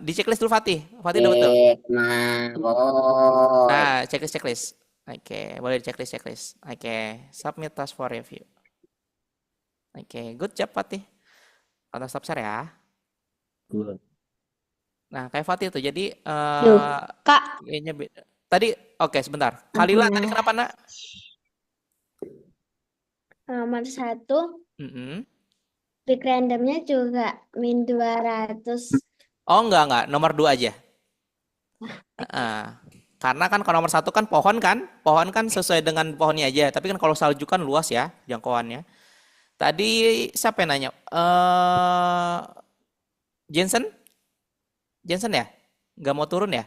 Di checklist dulu Fatih. Fatih udah betul. Nah, checklist. Oke, boleh di checklist. Oke, submit task for review. Oke, good job Fatih. Kantor stop share ya. Nah, kayak Fatih tuh. Jadi Kak, kayaknya tadi oke, sebentar. Kalila tadi kenapa, Nak? nomor 1 Mm-mm. pick randomnya juga min 200. Oh, enggak. Nomor 2 aja. Karena kan kalau nomor 1 kan pohon kan sesuai dengan pohonnya aja. Tapi kan kalau salju kan luas ya jangkauannya. Tadi siapa yang nanya? Jensen ya? Nggak mau turun ya?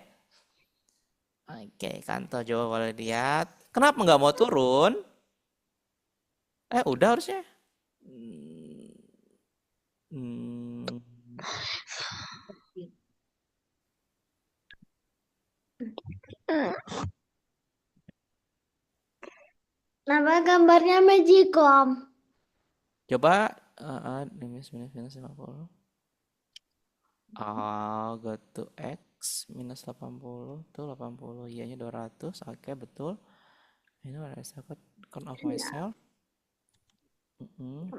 Oke, kantor coba boleh lihat. Kenapa nggak mau turun? Udah harusnya. Nama gambarnya Magicom. Coba minus 50. Go to X minus 80 tuh 80 iyanya 200. Oke, betul. Ini ada dapat count of myself.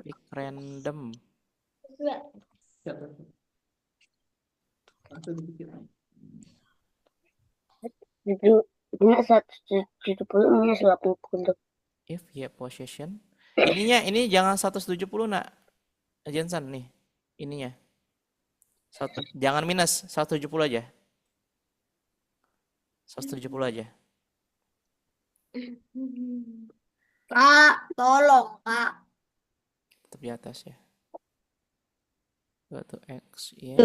Pick random. Minus 170 minus 80. If ya possession. Ini jangan 170 nak. Jensen nih. Ininya. Jangan minus 170 aja. 170 aja. Kak, tolong, Kak. Tetap di atas ya. Go to X ya.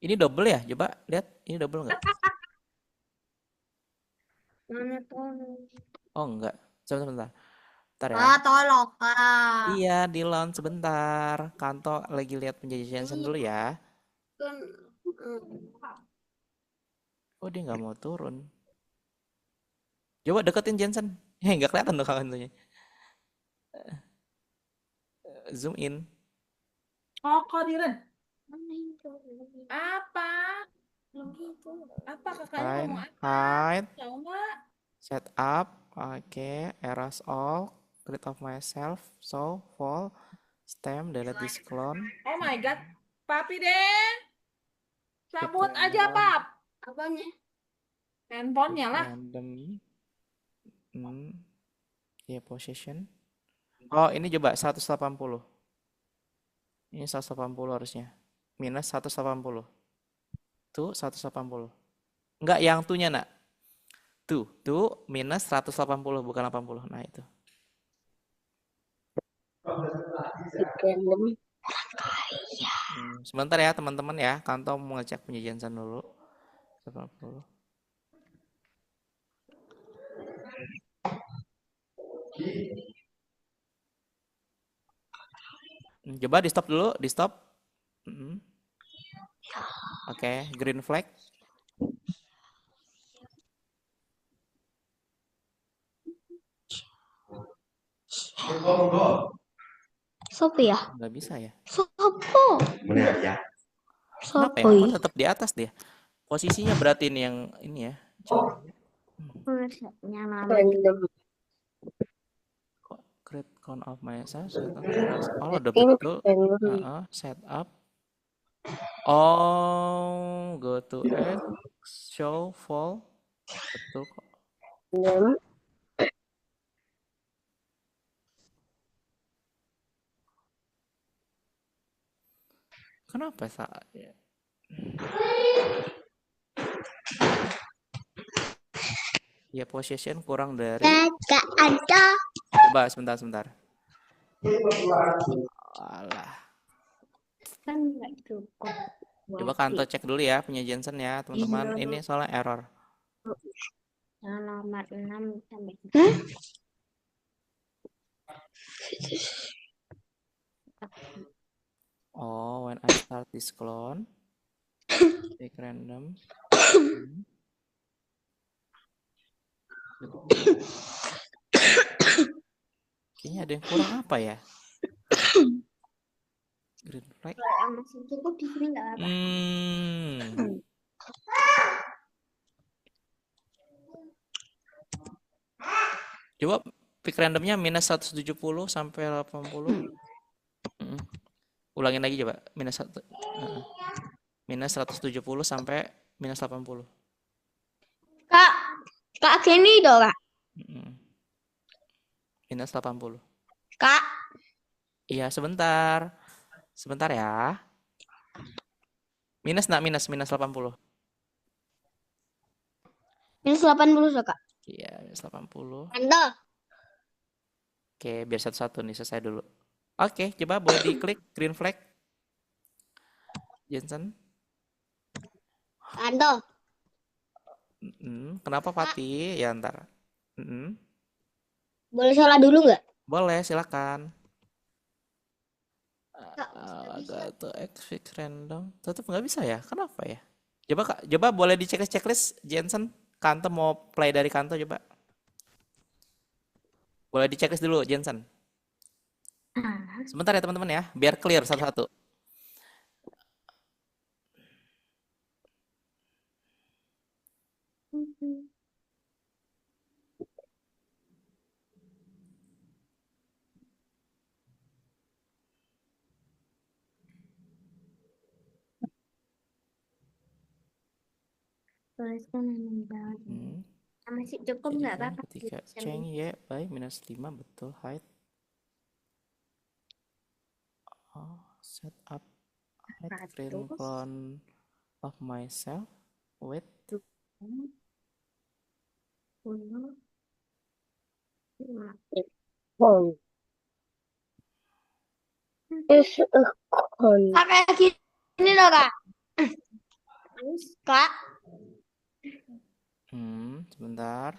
Ini double ya? Coba lihat. Ini double nggak? Mana tuh? Oh enggak. Sebentar, bentar ya. Tolong, Kak. Iya, Dilon sebentar. Kanto lagi lihat penjajah Jensen dulu ya. Kan, Oh, dia nggak mau turun. Coba deketin Jensen. Nggak kelihatan tuh kantonya. Zoom in. Oh, kok Diren? mana itu? Apa? Apa kakaknya Fine. ngomong apa? Hide. Tahu nggak? Set up. Oke. Erase all. Create of myself. So, fall. Stem. Delete this clone. Oh my God. Papi Den. Cabut Pick aja, random. Pap. Apanya? Handphonenya Pick lah. random. Ya, position. Oh, ini coba 180. Ini 180 harusnya. Minus 180. Tuh, 180. Enggak, yang tuh-nya, nak. Tuh minus 180, bukan 80. Nah, itu. Random. Sebentar ya, teman-teman ya. Kanto mau ngecek penyajian dulu. 80. Coba di stop dulu, di stop. Oke, green flag. Sopo ya? Nggak bisa ya. Sopo? Kenapa ya? Sopo Kok ya? tetap di atas dia? Posisinya berarti ini yang ini ya. Coba. Pemirsa-nya nama Random. Kok create count of myself, set up erase all udah Ini betul. random. Set up. Oh, go to X, show, fall. Betul kok. Random. Kenapa saya? Ya, possession kurang dari. Gak ada. Coba sebentar. Alah. Kan nggak cukup. Coba Kanto cek dulu ya punya Jensen ya, teman-teman. Ini soalnya error. Yang nomor 6 sampai. Oh, when I start this clone, pick random. Kayaknya ada yang kurang apa ya? Green flag. Kalau yang masih cukup di sini nggak apa-apa. Coba pick randomnya minus 170 sampai 80. Ulangin lagi coba. Minus 170 sampai minus 80. Kak gini dong, Kak. Minus 80. Kak. Iya, sebentar. Sebentar ya. Minus 80. Minus 80 so, Kak. Iya, minus 80. Anda. Oke, biar satu-satu nih selesai dulu. Oke, coba boleh diklik green flag. Jensen. Anda. Kenapa Pati? Ya ntar. Boleh sholat dulu nggak? Boleh, silakan. Agak tuh fix random. Tetap nggak bisa ya? Kenapa ya? Coba boleh di checklist Jensen. Kanto mau play dari Kanto coba. Boleh di checklist dulu Jensen. Sebentar ya teman-teman ya, biar clear satu-satu. Tuliskan masih cukup nggak apa-apa. Ketika change ya by minus 5 betul height. Oh, set up height green clone of myself with Is a con. Kak kayak gini loh, Kak. Kak. sebentar.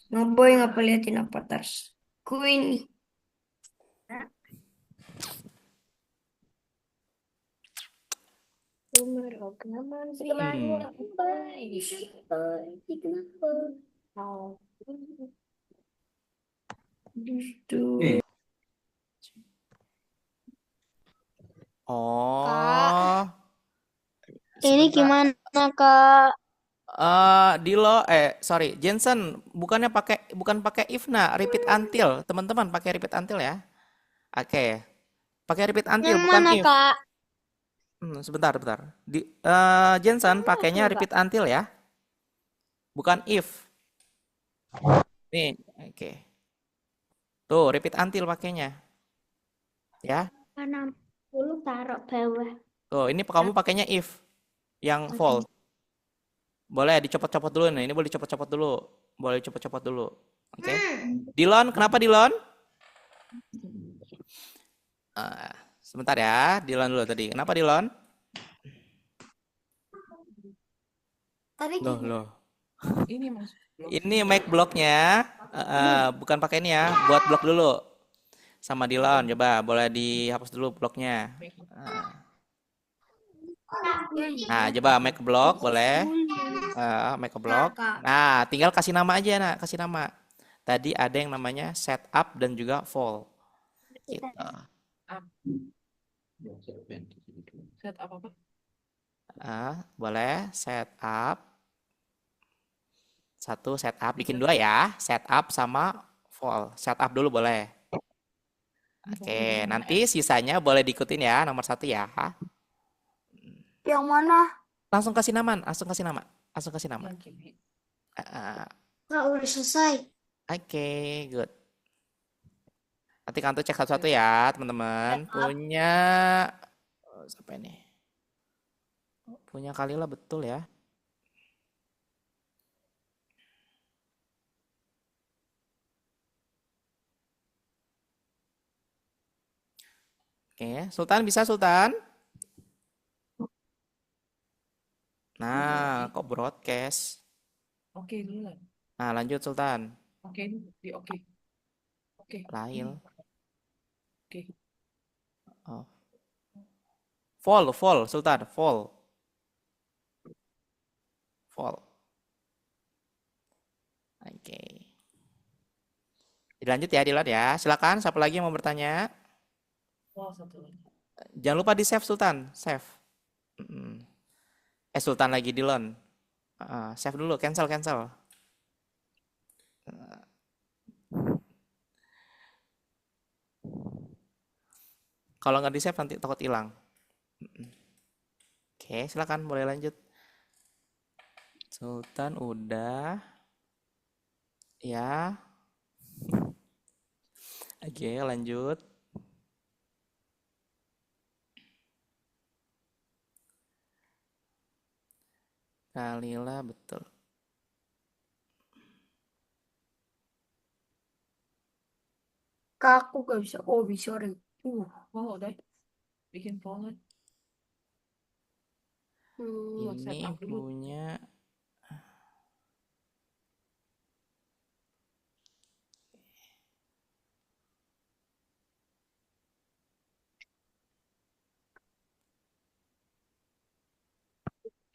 Ngeboy ngapa liatin Avatar Queen. Hmm. Eh, Oh, Ini sebentar. gimana, Kak? Sorry, Jensen, bukan pakai if nah, repeat until. Teman-teman pakai repeat until ya. Oke, pakai repeat until Yang bukan mana, if. Kak? Sebentar, bentar. Jensen pakainya repeat until ya, bukan if. Nih, oke. Tuh, repeat until pakainya ya. 60 taruh bawah. Tuh, ini kamu pakainya if yang Oke. false. Boleh dicopot-copot dulu nih. Ini boleh dicopot-copot dulu. Boleh dicopot-copot dulu. Oke. Dilon, kenapa Dilon? Sebentar ya, Dilon dulu tadi. Kenapa Dilon? Tadi Loh. Ini Mas. Ini mic blocknya, bukan pakai ini ya. Buat blok dulu. Sama Dilon, coba boleh dihapus dulu bloknya. Nah, coba mic block boleh. Mic block. Kakak. Nah, tinggal kasih nama aja, nak. Kasih nama. Tadi ada yang namanya setup dan juga fall. Gitu. Set apa? Boleh setup. Satu setup, bikin dua ya. Setup sama fall. Setup dulu boleh. Oke, nanti sisanya boleh diikutin ya, nomor 1 ya. Yang mana? Langsung kasih nama, langsung kasih nama. Langsung kasih nama. Kak, udah selesai. Oke, good. Nanti kantor cek satu-satu ya, teman-teman. Punya siapa ini? Punya Kalila betul ya. Oke, Sultan bisa Sultan? Nah, kok broadcast? Oke dulu lah. Nah, lanjut Sultan. Oke, di oke. Oke. Lail. Oke. Oh. Fall, Sultan, fall. Oke. Dilanjut ya, Dilan ya. Silakan, siapa lagi yang mau bertanya? Oh, satu lagi. Jangan lupa di save Sultan, save. Sultan lagi Dilon. Save dulu, cancel. Kalau nggak di save nanti takut hilang. Oke, silakan boleh lanjut. Sultan udah. Ya. Oke, lanjut. Kalila betul. Kak, aku gak bisa. Oh, bisa deh. Oh, udah. Bikin folder. Ini setup dulu. punya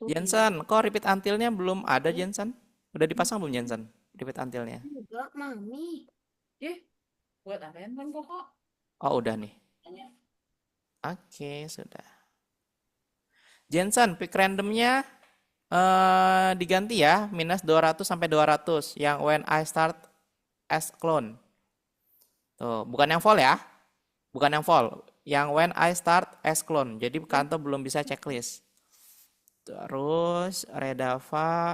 Jensen. Kok repeat until-nya belum ada Jensen? Udah dipasang belum Jensen? Repeat until-nya. Enggak, Mami. Buat apa kan kok? Oh, udah nih. Oke, sudah. Jensen, pick randomnya diganti ya, minus 200 sampai 200 yang when I start as clone. Tuh, bukan yang fall ya. Bukan yang fall, yang when I start as clone. Jadi kantor belum bisa checklist. Terus Redava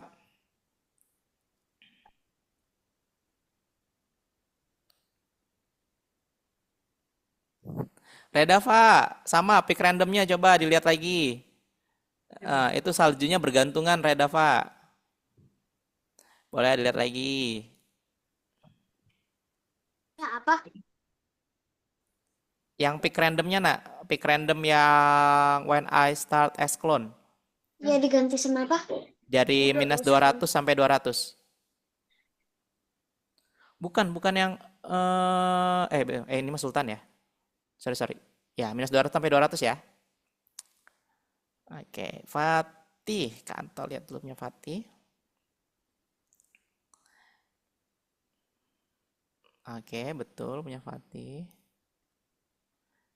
sama pick randomnya coba dilihat lagi. Itu saljunya bergantungan Redava. Boleh dilihat lagi. Ya, apa? Yang pick randomnya nak, pick random yang when I start as clone. Ya, diganti sama apa? Dari minus 200 sampai 200. Bukan yang ini mah Sultan ya. Sorry. Ya, minus 200 sampai 200 ya. Oke, Fatih. Kantor lihat dulu punya Fatih. Oke, betul punya Fatih.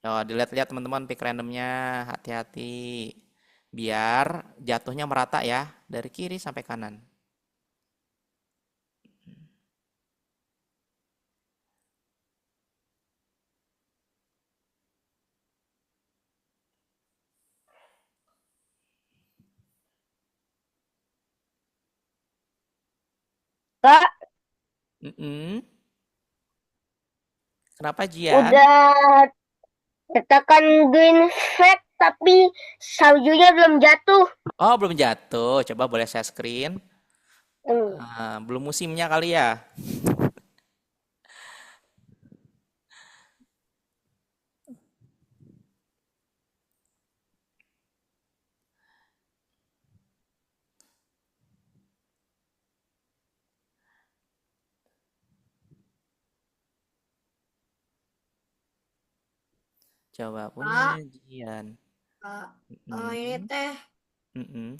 Oh, dilihat-lihat teman-teman pick randomnya, hati-hati. Biar jatuhnya merata ya, dari kiri sampai kanan. Kak, Mm-mm. Kenapa Jian? udah tekan green flag tapi saljunya belum jatuh. Oh, belum jatuh. Coba boleh share screen. Hmm. Belum musimnya kali ya. Coba punya Kak, Jian. Kak, ini Mm-mm. teh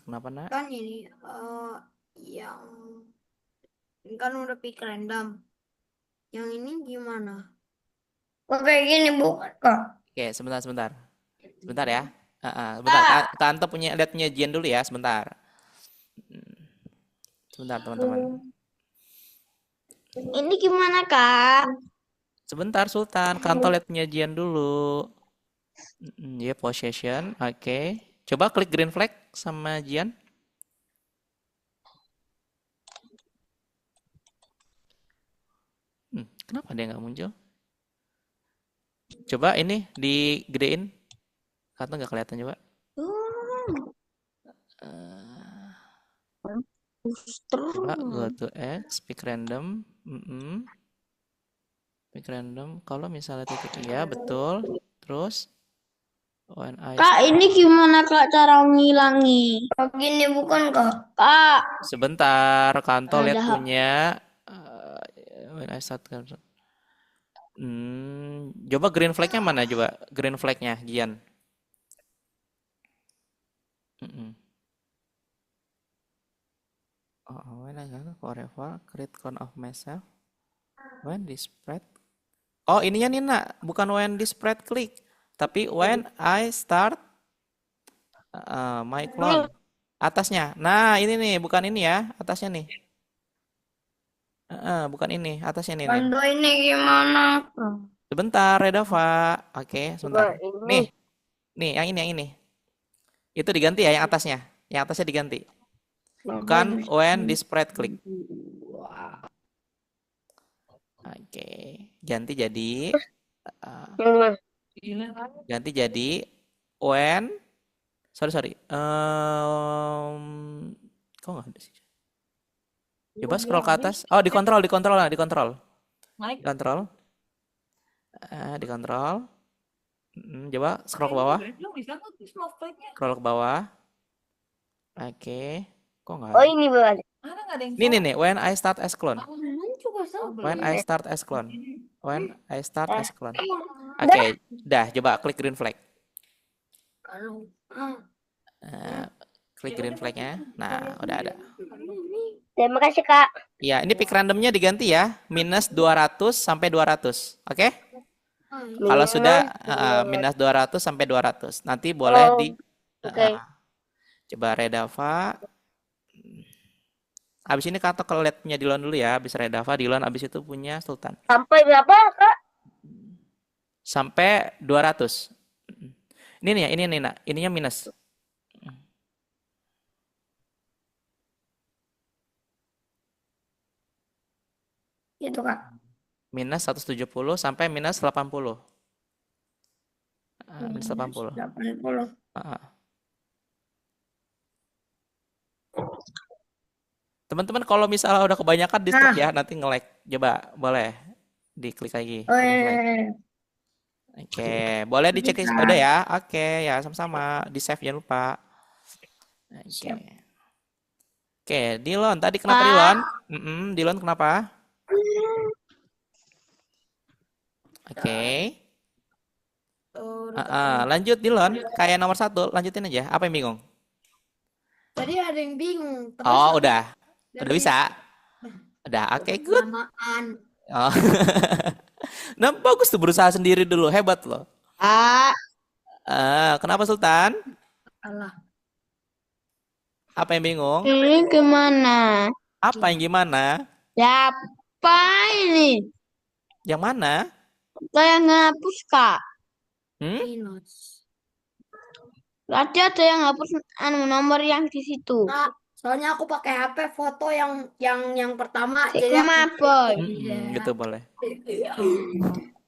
Kenapa nak? kan ini yang ini kan udah pick random. Yang ini gimana? Kok kayak gini bukan kak? Oke, sebentar. Sebentar ya. Sebentar. Kak Anto lihat punya Jian dulu ya, sebentar. Sebentar teman-teman. Ini gimana, Kak? Sebentar Sultan, Kak Anto lihat punya Jian dulu. Ya, possession. Oke. Coba klik green flag sama Jian. Kenapa dia nggak muncul? Coba ini digedein. Kak Anto nggak kelihatan coba. Coba go to X, pick random. Pick random. Kalau misalnya titik iya, betul. Terus when I Kak, ini gimana, Kak, cara ngilangi? Kok gini bukan kak? Kak, sebentar, Kanto lihat Ada. punya when I start. Coba green flagnya mana coba? Green flagnya, Gian. When I start forever, create clone of myself. When this spread. Oh, ininya Nina, bukan when this spread click, tapi when I start my clone. Atasnya. Nah, ini nih, bukan ini ya, atasnya nih. Bukan ini, atasnya nih. Bantu ini gimana kak? Sebentar, Redova. Oke, sebentar. Coba Nih, ini. yang ini. Itu diganti ya, yang atasnya. Yang atasnya diganti. Bukan when this spread click. Oke, ganti jadi ganti jadi when sorry. Kok nggak ada sih? Coba scroll ke atas. Oh, dikontrol. Dikontrol. Coba scroll ke bawah. Scroll ke bawah. Oke. Kok nggak Oh, ada? ini belum ada. Nih. When I start as clone. juga sama. When I start as clone. Oke, dah. Coba klik green flag. Kalau Klik green flagnya. Nah, udah ada. Terima kasih, Kak. Iya, ini pick randomnya diganti ya. Minus 200 sampai 200. Oke? Kalau sudah minus 200 sampai 200. Nanti boleh Oh, di oke. coba Redava. Abis ini Kak kalau lihat punya Dilon dulu ya. Abis Redava, Dilon abis itu punya Sultan. Sampai berapa, Kak? Sampai 200. Ini nih ya, ini nih nak. Ininya minus. gitu kak. Minus 170 sampai minus 80. Minus 80. 80. Teman-teman kalau misalnya udah kebanyakan di stop ya, nanti nge-lag. Coba boleh diklik lagi. Oh iya. Oke, boleh dicek udah ya. Oke, ya sama-sama. Di-save jangan lupa. Oke. Oke, Dilon tadi kenapa Dilon? Dilon kenapa? Oke. Oh, udah Lanjut Dilon, kayak nomor 1, lanjutin aja. Apa yang bingung? Tadi ada yang bingung. Terus Oh, aku udah dari bisa. Udah, oke, good. lamaan. Oh. Nah, bagus tuh berusaha sendiri dulu, hebat loh. Kenapa Sultan? Alah. Apa yang bingung? Ini gimana? Apa yang gimana? Siapa ini? Yang mana? Saya ngapus, Kak. Minus. Tadi ada yang hapus nomor yang di situ. Nah, soalnya aku pakai HP foto yang pertama Si jadi aku Kemaboy. Gitu boleh.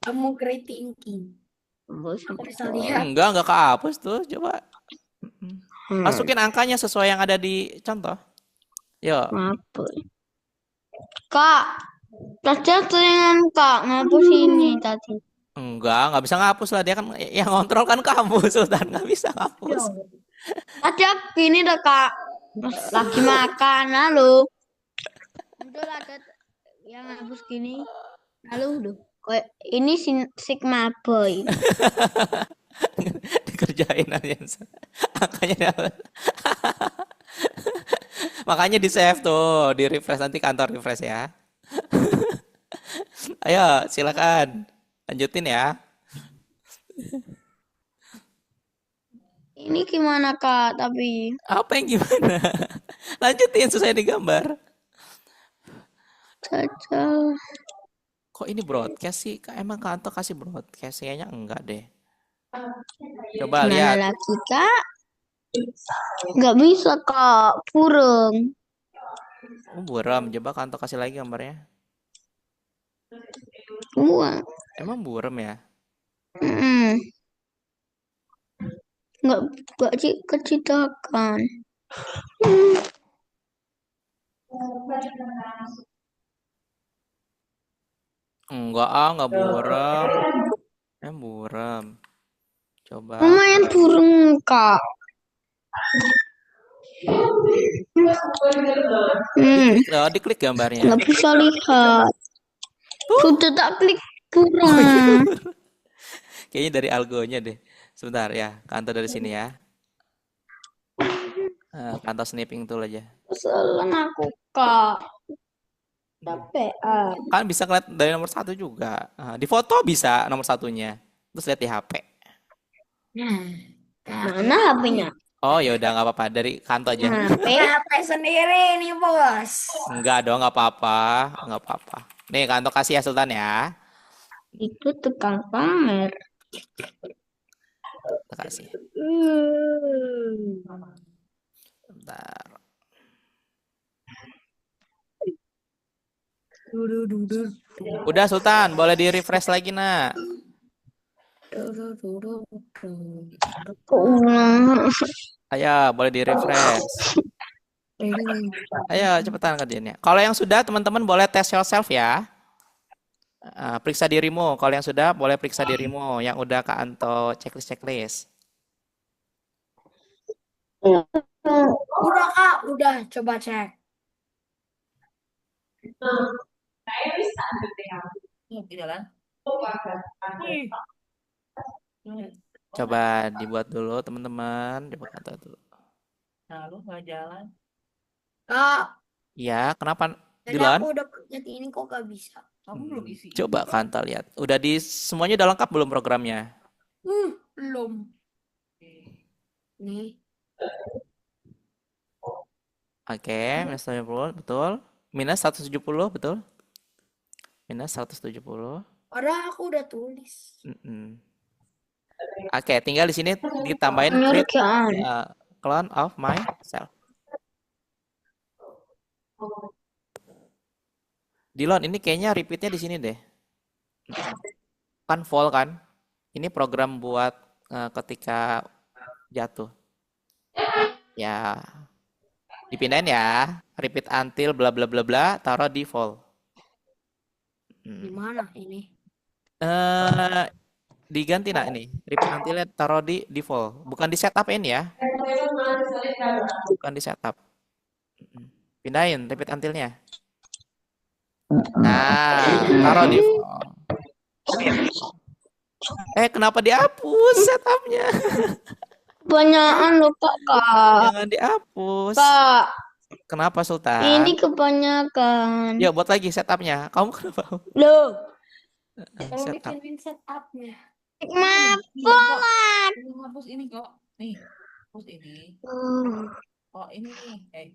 kamu great thinking. Aku bisa lihat. Enggak kehapus tuh. Coba masukin angkanya sesuai yang ada di contoh. Yuk. Kemaboy. Kak, tadi ada yang Kak ngapus ini tadi. Nggak bisa ngapus lah. Dia kan yang ngontrol kan kamu, Sultan. Nggak bisa ngapus. Tadi aku gini dah, Kak. Pas lagi makan, lalu. Udah ada yang hapus gini. Lalu, kayak ini Sigma Boy. Dikerjain aja. Angkanya makanya di save tuh, di refresh nanti kantor refresh ya. Ayo, silakan. Lanjutin ya. Ini gimana, Kak? Tapi Apa yang gimana? Lanjutin sesuai digambar. caca. Kok ini broadcast sih? Emang kantor kasih broadcast? Kayaknya enggak deh. Coba Gimana lihat. lagi, Kak? Nggak bisa, Kak. Burung. Buram. Coba kantor kasih lagi gambarnya. Wah. Emang buram ya? Nggak kecitakan. Enggak buram. Buram. Coba. Lumayan burung, Kak. Diklik gambarnya. Nggak bisa lihat. Sudah tak klik burung. Kayaknya dari algonya deh. Sebentar ya, kantor dari sini ya. Kantor snipping tool aja. Kesalahan aku, Kak. Capek. Kan bisa ngeliat dari nomor 1 juga. Di foto bisa nomor 1-nya. Terus lihat di HP. Mana HP-nya? Oh ya udah nggak apa-apa, dari kantor aja. HP sendiri nih, Bos. Enggak dong, nggak apa-apa, nggak apa-apa. Nih kantor kasih ya Sultan ya. Itu tukang pamer. Kita kasih. Bentar. Udah Sultan, boleh di refresh lagi nak. Ayo, boleh di refresh. Ayo cepetan kerjainnya. Kalau yang sudah teman-teman boleh test yourself ya. Periksa dirimu. Kalau yang sudah boleh periksa dirimu. Yang udah Kak Anto checklist. Udah, Kak, udah coba cek. Coba dibuat dulu teman-teman. Coba Kak Anto dulu. Nah, lu nggak jalan. Kak, Iya, kenapa tadi Dilan? aku udah pencet ini kok gak bisa. Kamu belum isi. Coba Kak Anto lihat. Udah semuanya udah lengkap belum programnya? Belum. Nih. Oke, minus 70, betul. Minus 170, betul. Minus 170. Padahal aku udah tulis. Oke, tinggal di sini ditambahin create clone of myself. Dilon, ini kayaknya repeatnya di sini deh. Kan fall kan? Ini program buat ketika jatuh. Ya, dipindahin ya. Repeat until bla bla bla bla, taruh di fall. Gimana ini? Diganti nak ini. Repeat until taruh di default. Bukan di setup ini ya. Bukan di setup. Pindahin repeat until-nya. Nah, taruh default. Kenapa dihapus setupnya? Kebanyakan loh Kak. Jangan dihapus. Kak, Kenapa ini Sultan? kebanyakan. Ya buat lagi setupnya. Kamu kenapa? Loh, Tolong Setup. bikinin setupnya. Hikmah Ini kok. pola. Ini hapus ini kok. Nih, hapus ini. Oh, ini nih.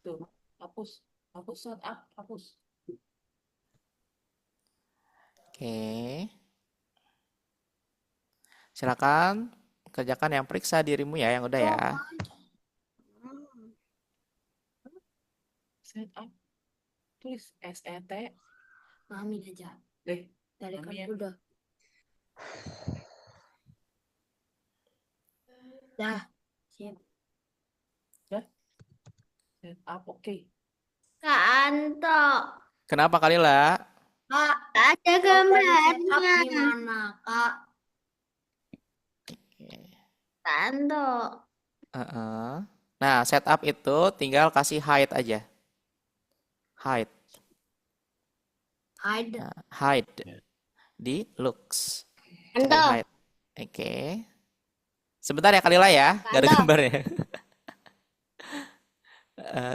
Tuh, hapus. Hapus setup, hapus. Oke. Silakan kerjakan yang periksa dirimu ya, yang udah ya. Setup. Tulis SET. Amin aja. Deh, Dari Amin ya. kan udah. Dah. Siap. setup. Oke. Kak Anto, Kenapa Kalila? Kak, ada setup gambarnya. gimana, Kak? Kak Anto. Heeh. Nah, setup itu tinggal kasih hide aja. Hide. Hide. Nah, hide di looks. Cari Anto. hide. Oke. Sebentar ya Kalila ya, nggak ada Anto. gambarnya.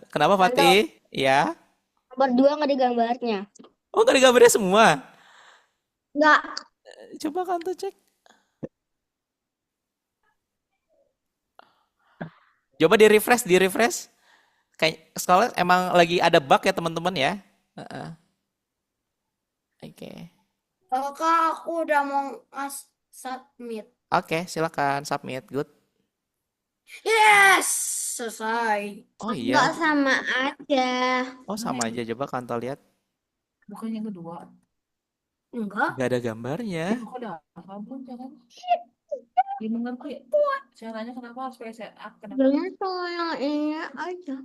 Kenapa Fatih? Ya. Nomor 2 nggak ada gambarnya. Oh, nggak ada gambarnya semua. Nggak. Coba Kanto cek. Coba di refresh. Kayak sekolah emang lagi ada bug ya teman-teman ya. Heeh. Oke. Oh, Kak, aku udah mau submit. Oke, silakan submit. Good. Yes, selesai. Oh Nggak iya. sama aja. Oh sama aja. Coba Kanto lihat. Bukan yang kedua. Enggak. Nggak ada gambarnya. Kok udah belum jangan. Dia mengerti caranya kenapa harus pakai setup. Kenapa? Sebenarnya cuma yang ini aja.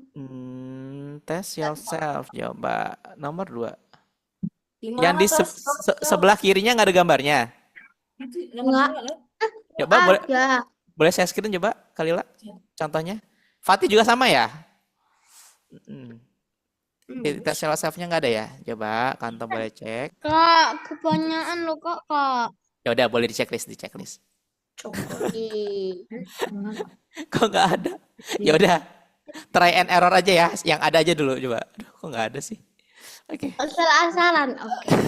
Test yourself. Coba nomor 2. Gimana Yang di tes? sebelah kirinya nggak ada gambarnya. Itu nomor Nggak. 2 lah. Coba boleh Ada. saya screen coba Kalila. Contohnya. Fatih juga sama ya? Di tes yourself-nya nggak ada ya? Coba Kanto boleh cek. Kak, kebanyakan loh Kak. Ya udah boleh di checklist. Coba. Kok nggak ada? Ya udah, try and error aja ya. Yang ada aja dulu coba. Aduh, kok nggak ada sih? Oke. Asal-asalan. Oke.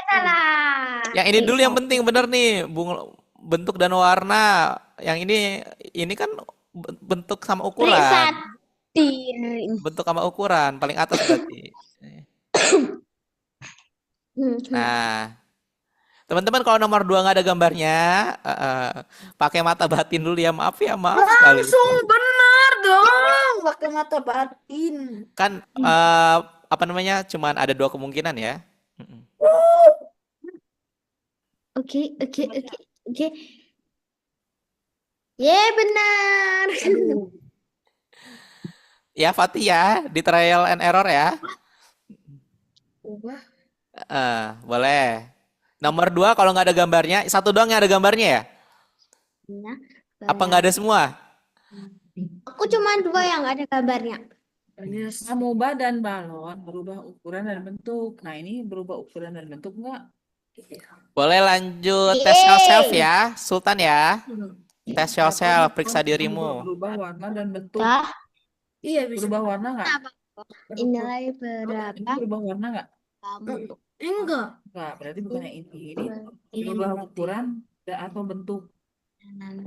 Salah. Yang ini dulu yang penting bener nih, bentuk dan warna. Yang ini kan bentuk sama ukuran. Satir. Bentuk sama ukuran paling atas berarti. Nah, teman-teman kalau nomor 2 nggak ada gambarnya, pakai mata batin dulu ya. Maaf sekali. Langsung benar dong. Pakai mata batin. Kan apa namanya? Cuman ada 2 kemungkinan ya. Oke. Ye, benar. Ya Fatih ya, di trial and error ya. Ubah. Boleh. Nomor 2 kalau nggak ada gambarnya, satu doang yang ada gambarnya ya? Apa nggak ada semua? Aku cuma 2 yang nggak ada kabarnya. Kamu badan balon berubah ukuran dan bentuk. Nah, ini berubah ukuran dan bentuk enggak? Boleh lanjut tes yourself ya, Sultan ya. Tes yourself, periksa dirimu. Berubah warna dan bentuk. Dah, Iya bisa. Berubah warna enggak? nilai Ini berapa berubah warna enggak? kamu? Enggak. Enggak, berarti bukan yang ini. Berubah ukuran atau bentuk. Nah.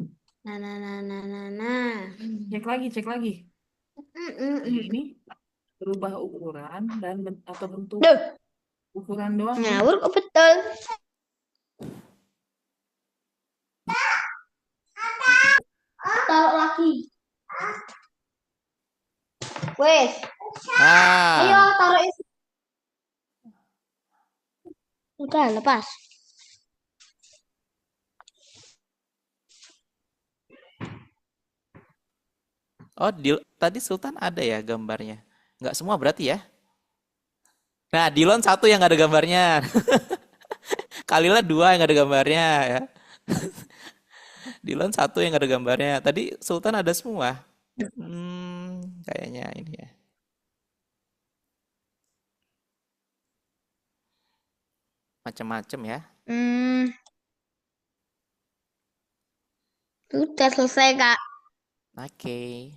Cek lagi. Ini berubah ukuran dan atau bentuk. Duh, Ukuran doang. ngawur kok betul. Taruh lagi. Wes, ayo Nah, taruh isi. Udah lepas. oh tadi Sultan ada ya gambarnya. Nggak semua berarti ya. Nah, Dilon 1 yang nggak ada gambarnya. Kalila 2 yang nggak ada gambarnya ya. Dilon 1 yang nggak ada gambarnya. Tadi Sultan ada semua. Kayaknya ini ya. Macem-macem ya. Sudah selesai, Kak. Oke.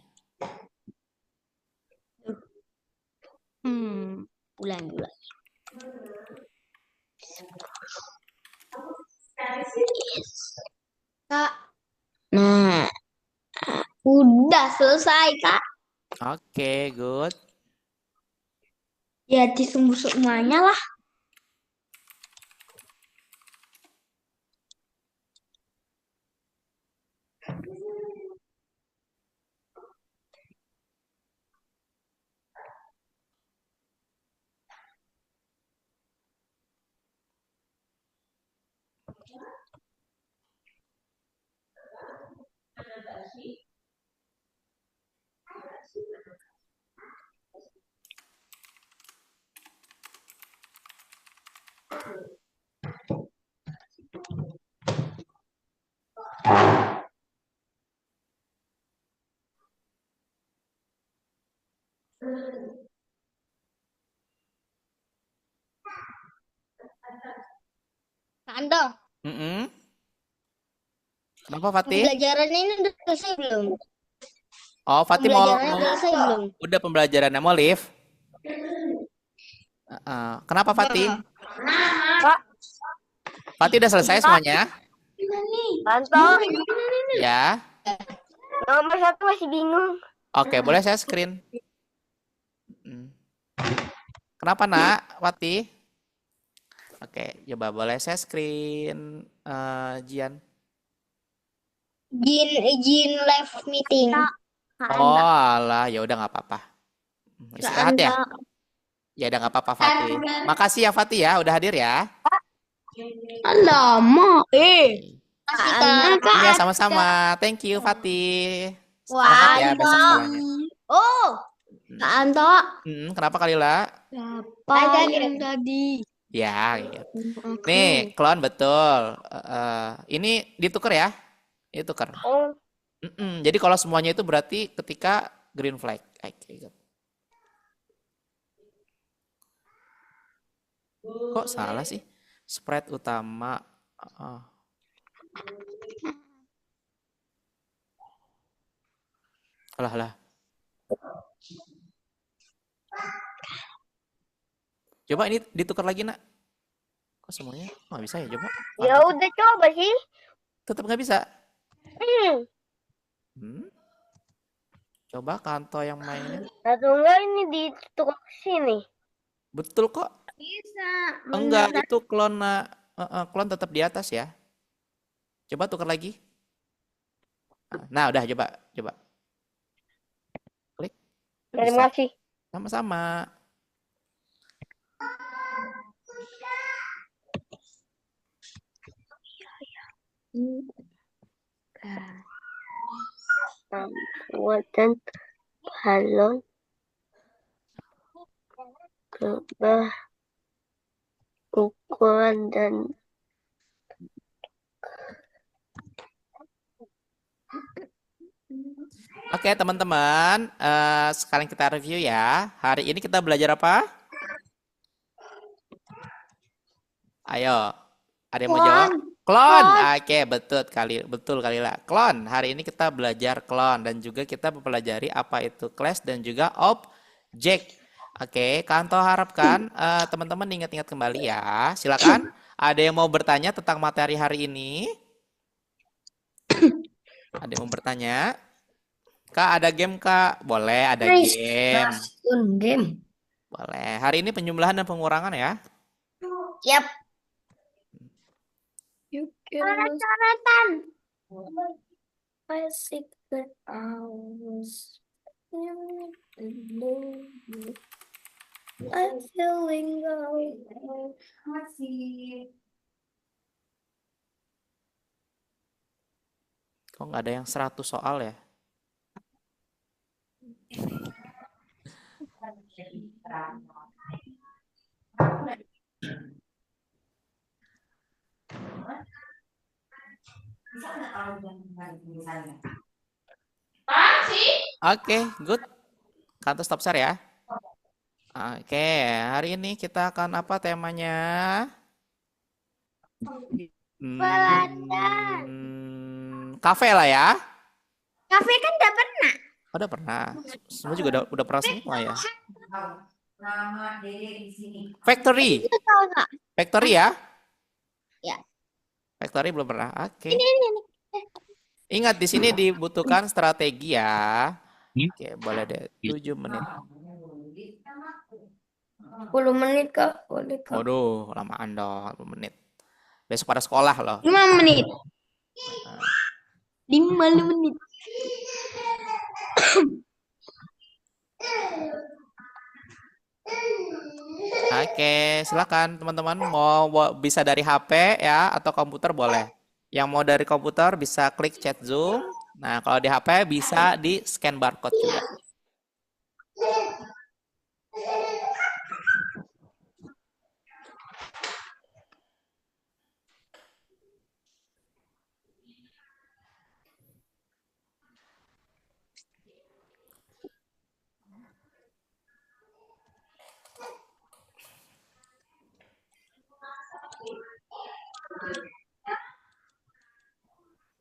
Bulan-bulan. Kak, Nah, udah selesai, Kak. Oke, good. Ya, disembur semuanya lah. Kak Anto, Mm-mm. Kenapa Fatih? pembelajarannya ini udah selesai belum? Oh, Fatih mau, Pembelajarannya udah selesai belum? udah pembelajarannya mau live? Kenapa Fatih? Fatih udah selesai semuanya? Anto, Ya. nomor 1 masih bingung. Oke, boleh saya screen. Mm. Kenapa nak, Fatih? Oke, coba boleh saya screen Jian. Izin live meeting. Oh, alah, ya udah nggak apa-apa. Istirahat ya? Ya udah nggak apa-apa Fatih. Makasih ya Fatih ya, udah hadir ya. Lama. Kasih Kak. Iya, sama-sama. Thank you Fatih. Semangat Wah, ya besok sekolahnya. Oh, Kak Anto. Kenapa Kalila? apa yang tadi? Ya, gitu. Oke. Nih, klon betul. Ini ditukar ya? Ini tukar. Oh, Jadi kalau semuanya itu berarti ketika green flag. Oke, gitu. Kok salah sih? Spread utama. Alah. Coba ini ditukar lagi nak. Kok semuanya nggak bisa ya? Coba. ya udah coba sih. Tetap nggak bisa. Hmm. Coba Kanto yang mainnya. Atau enggak ini ditukar ke sini. Betul kok. Bisa. Enggak, itu klon klon tetap di atas ya. Coba tukar lagi. Nah, udah coba. Klik. Terima Bisa. kasih. Sama-sama. Buatan balon berubah ukuran dan Oke, teman-teman. Sekarang kita review ya. Hari ini kita belajar apa? Ayo. Ada yang mau jawab? Klon. Oke, betul kali lah. Klon. Hari ini kita belajar klon dan juga kita mempelajari apa itu class dan juga object. Oke, Kanto harapkan teman-teman ingat-ingat kembali ya. Silakan. Ada yang mau bertanya tentang materi hari ini? Ada yang mau bertanya? Kak, ada game Kak? Boleh, ada game. Game. Boleh. Hari ini penjumlahan dan pengurangan ya. Yap. You can I secret hours. I'm feeling low. Masih. Kok nggak ada yang 100 soal ya? Oke, good. Kantor stop share ya. Oke, hari ini kita akan apa temanya? Kafe lah ya. Kafe kan udah pernah. Oh, udah pernah. Semua juga udah pernah semua ya. Factory. Itu tahu nggak? Factory ya. Ya. Factory belum pernah. Oke. Ini. Ingat di sini dibutuhkan strategi ya. Oke, boleh deh. 7 menit. 10 menit Kak. Boleh Kak. Waduh, lamaan dong 10 menit. Besok pada sekolah loh. 5 menit. 5 menit. Oke, silakan teman-teman mau bisa dari HP ya atau komputer boleh. Yang mau dari komputer bisa klik chat Zoom. Nah, kalau di HP bisa di scan barcode juga.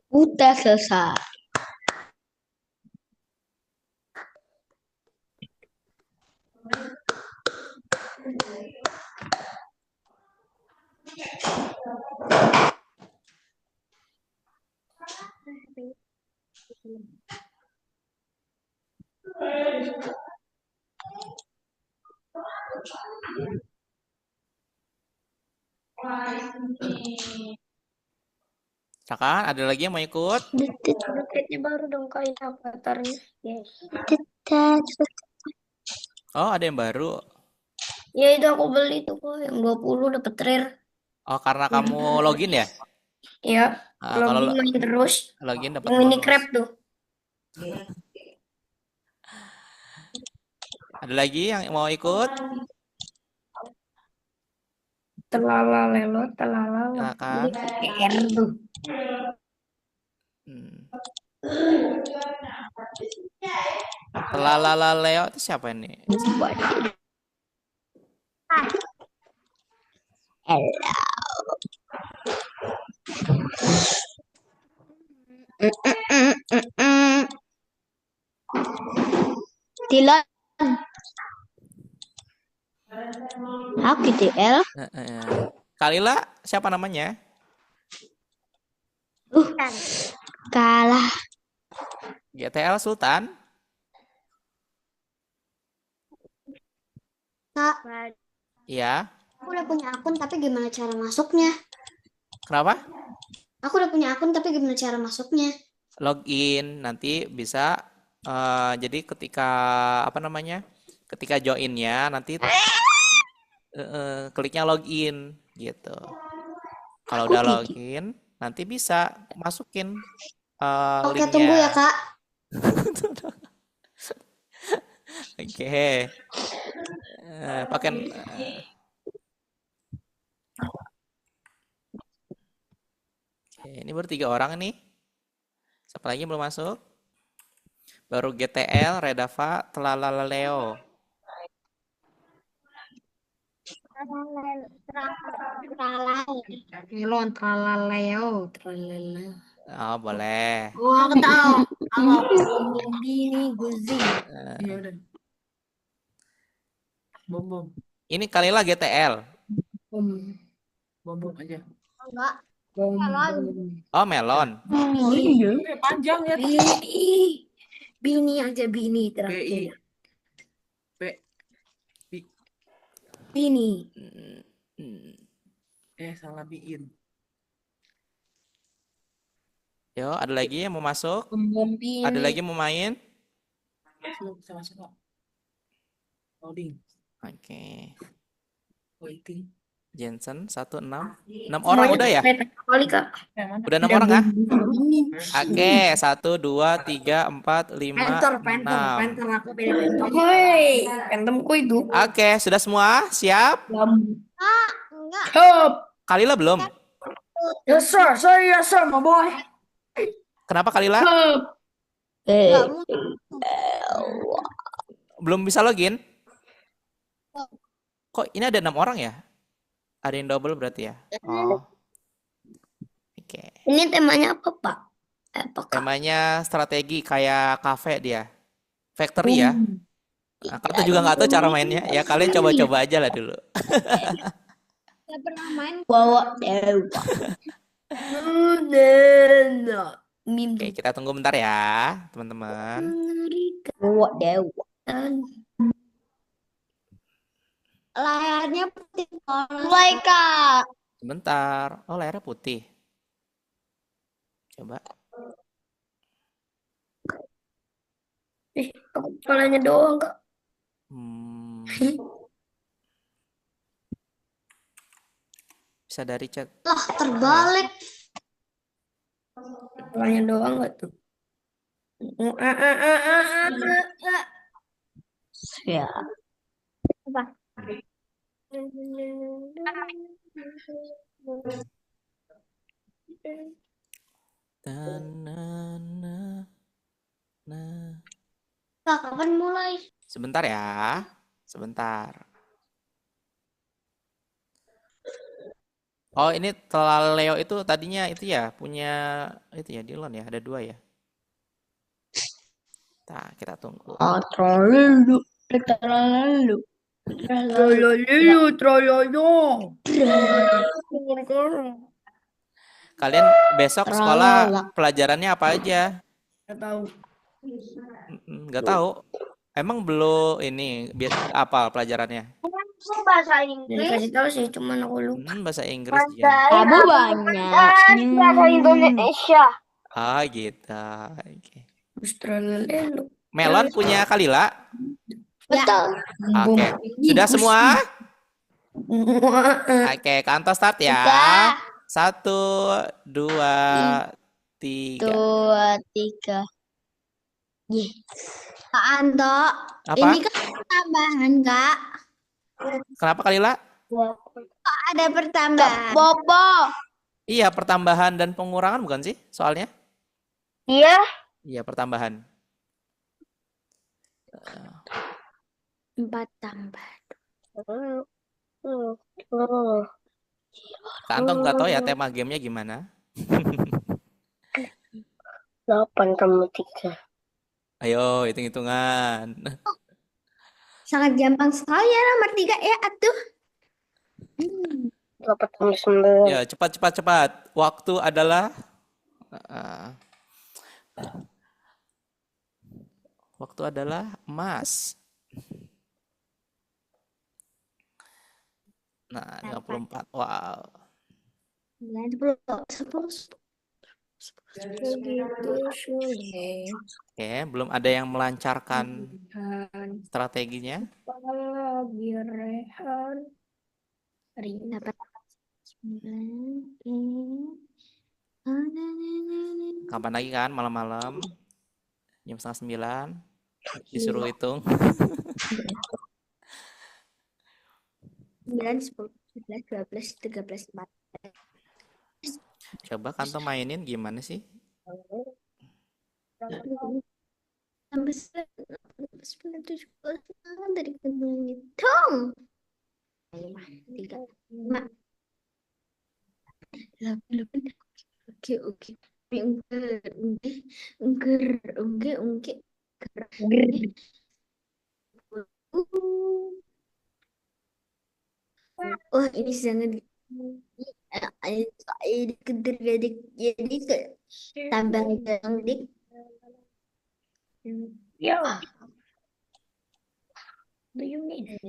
Udah selesai. Silakan, ada lagi yang mau ikut? Duplikatnya baru dong Kak ini avatarnya. Yes. Oh, ada yang baru. Ya itu aku beli tuh kok yang 20 dapat rare. Oh, karena kamu login ya? Ya, Kalau login main terus. login dapat Yang ini bonus. crab tuh. Ada lagi yang mau ikut? Telala lelo, telala. Silakan. Ini pakai R tuh. Leo itu siapa ini? Dilan. Aku TL. Kalila siapa namanya? Kalah. GTL Sultan. Kak, Iya. aku udah punya akun tapi gimana cara masuknya? Kenapa? Aku udah punya akun tapi gimana cara masuknya? Login nanti bisa jadi ketika apa namanya? Ketika joinnya nanti kliknya login gitu. Kalau udah login nanti bisa masukin Oke, linknya. tunggu ya Kak. Oke. Pakai ini baru 3 orang nih. Siapa lagi yang belum masuk? Baru GTL, Redava, Tlalaleo. Melon, tralaleo, tralala. Oh, boleh. Oh, aku tahu. Aku gini, guzi. Iya udah. Bom. Ini Kalila GTL. Bom aja. Enggak. Oh, Melon. Oh iya. Panjang ya. Bini aja, bini BI. terakhir. B. Bini. Salah biin. Yo, ada lagi yang mau masuk? Bini. Ada lagi yang mau main? Bisa masuk kok. Loading. Oke. Waiting. Jensen 16. 6 orang udah ya? Kali Kak. Udah 6 orang kah? Oke, 1 2 3 4 5 Penter 6. aku pilih penter. Hoi, pentemku itu. Oke, sudah semua? Siap? Enggak. Kalila belum? Yes sir, my boy. Kenapa Kalila? Enggak mau. Belum bisa login? Kok ini ada 6 orang ya? Ada yang double berarti ya? Oh. Ini temanya apa, Pak? Apa, Kak? Temanya strategi kayak kafe dia. Factory ya. Nah, Kanto juga nggak tahu cara mainnya. Ya kalian coba-coba aja lah dulu. Saya pernah main Bawa dewa. Oke, kita tunggu bentar ya, teman-teman. Bawa dewa. layarnya putih polos. Mulai Kak. Sebentar. Oh, layarnya putih. Coba. Kepalanya doang, Kak. Hmm, bisa dari chat. Lah terbalik. Kepalanya doang nggak tuh? Ya. Kak, kapan mulai? Sebentar ya. Sebentar. Oh, ini Leo itu tadinya itu ya, punya itu ya, Dylan ya, ada 2 ya. Nah, kita tunggu. Terlalu. Terlalu. Kalian besok sekolah Tralala. pelajarannya apa aja? Nggak tahu. Nggak tahu. Emang belum ini apa pelajarannya? Bahasa Jadi Inggris. kasih tahu sih, cuman aku lupa. Bahasa Inggris ya. Kamu banyak. Bahasa Indonesia. Ah, gitu. Oke. Australia. Melon punya Kalila? Betul. Oke. Sudah semua? Oke, kantor start ya. 1, 2, 3. 2, 3. Kak Anto, Apa? ini kan pertambahan, Kak. Kenapa Kalila? Kok ada pertambahan? Bobo. Iya, pertambahan dan pengurangan bukan sih soalnya? Iya. Iya, pertambahan. 4 tambah. Kak Anto nggak tahu ya tema gamenya gimana. 8 tambah 3. Ayo, hitung-hitungan. Sangat gampang sekali ya nomor 3 ya, atuh. 8 tambah 9. Ya, cepat, cepat, cepat. Waktu adalah uh, waktu adalah emas. Nah, 54. Wow. 9, 10. Oke, belum ada yang melancarkan strateginya. Lagi rehan. 8, 9. Kapan lagi kan malam-malam jam 8:30 disuruh hitung. 9, 10, 11, 12, 13, 14. Coba Kanto mainin gimana sih? Sampai 9, 7, dari hitung. 5, 3, 5, 8. Oke. Ungke. Oh, ini sangat ketergadik jadi ke tambah dik. Yeah. Do you mean?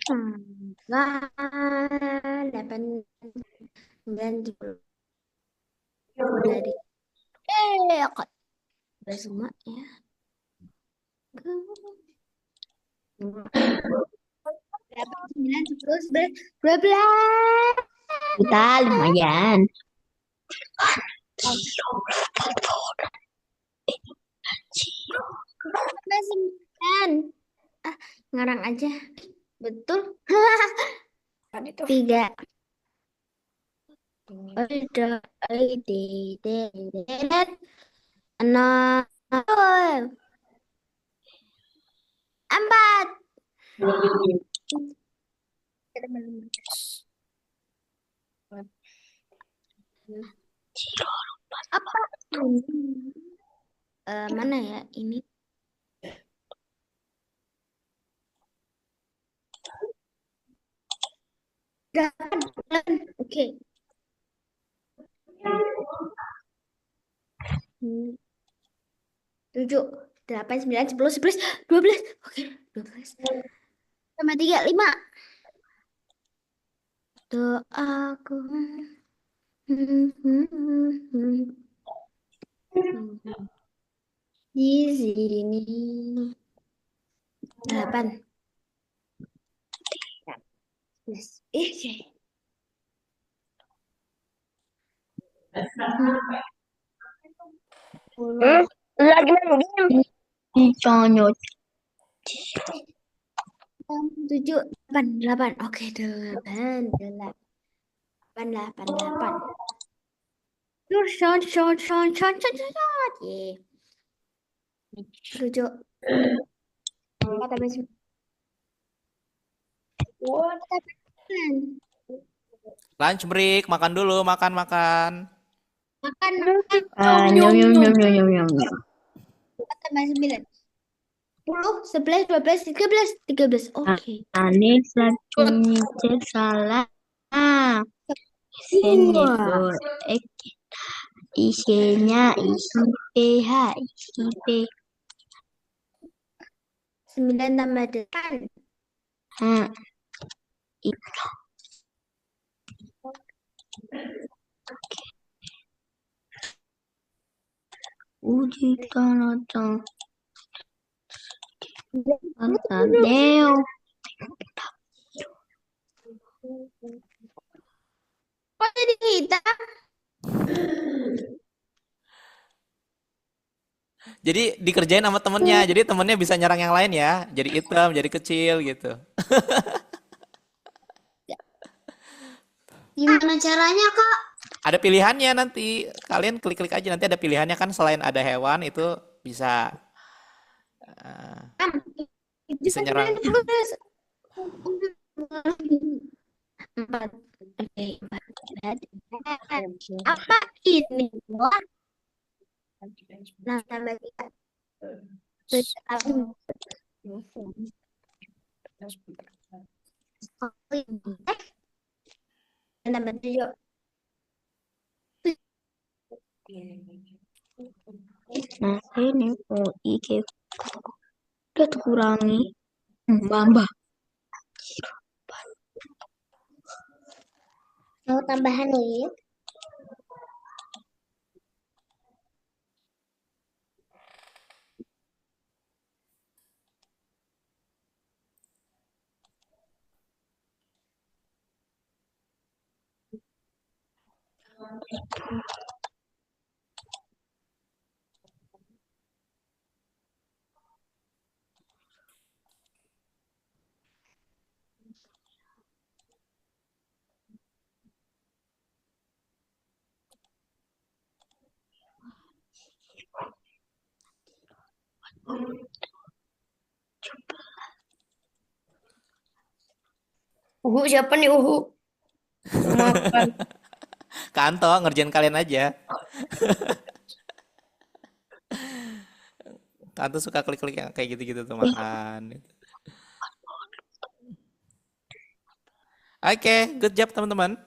Tambah 8, 9, 10. Dari kok udah semua ya. 9, 10, 11, 12. Kita lumayan. 9. Ngarang aja. Betul. Kan itu. 3. Enam. 4. Apa? Mana ya ini? Oke. 7, 8, 9, 10, 11, 12. Oke, 12. Tambah 3, 5. Doaku. Di sini. 8. 11. Oke. Lagi main game. Diconyo. 7, 8, 8. Oke, 8, 8. 8. Shot. Ye. 7. 4 tambah 9. Lunch break, makan dulu, makan. Makan. Nyom nyom nyom nyom nyom nyom nyom. 4 tambah 9. 10, 11, 12, 13. 13. Oke. Anis lagi salah. Sini Wah. isinya isi PH isi P. 9 tambah 8. Uji kanatang Deo. Kok jadi kita? Jadi dikerjain sama temennya, jadi temennya bisa nyerang yang lain ya. Jadi hitam, jadi kecil gitu. Gimana caranya, Kak? Ada pilihannya nanti. Kalian klik-klik aja nanti ada pilihannya kan selain ada hewan itu bisa bisa nyerang. 4. Oke, 4. Apa ini? Nah, tambah 3. Terus apa? Tambah 7. Nah ini IK udah kurangi mbak. Mau tambahan nih? Siapa nih Makan. Kanto ngerjain kalian aja. Kanto suka klik-klik yang kayak gitu-gitu tuh makan. Oke, good job teman-teman.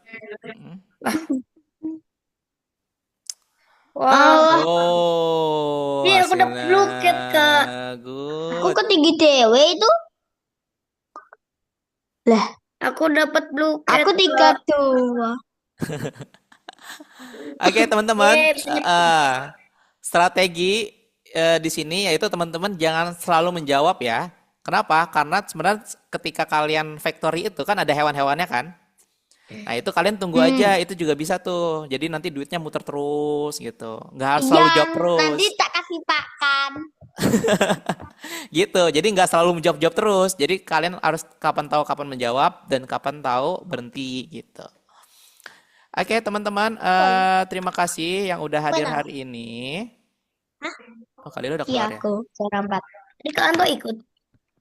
Wah, Oh, ini aku dapat hasilnya bluket, Kak. Aku good. ketinggi dewe itu. Lah, Aku dapat bluket. aku 32. Oke, teman-teman, Yeay, bisa strategi di sini yaitu teman-teman jangan selalu menjawab ya. Kenapa? Karena sebenarnya ketika kalian factory itu kan ada hewan-hewannya kan. Nah, itu kalian tunggu aja, itu juga bisa tuh. Jadi nanti duitnya muter terus gitu. Nggak harus selalu jawab terus. Nanti tak kasih pakan. Gitu. Jadi nggak selalu menjawab-jawab terus. Jadi kalian harus kapan tahu kapan menjawab dan kapan tahu berhenti gitu. Oke, teman-teman, terima kasih yang udah hadir hari ini. Oh, kalian udah Iya keluar ya? aku cara 4. Jadi kalian tuh ikut.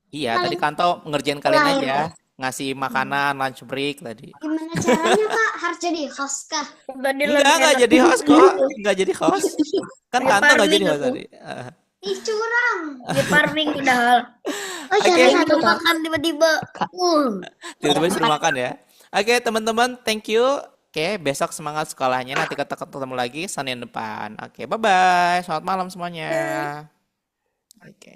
Iya, tadi Kanto ngerjain kalian aja. Ngasih makanan, lunch break tadi. Gimana caranya Kak? Harus jadi host kah? Tadi Enggak jadi host kok. Enggak jadi host. Kan Ya, Kanto nggak jadi farming host aku. tadi. Ih curang. Di farming padahal. Oh Oke. salah satu Disuruh Kak. makan tiba-tiba. Tiba-tiba disuruh makan ya. Oke, teman-teman, thank you. Oke, besok semangat sekolahnya. Nanti kita ketemu lagi Senin depan. Oke, bye-bye. Selamat malam semuanya. Oke.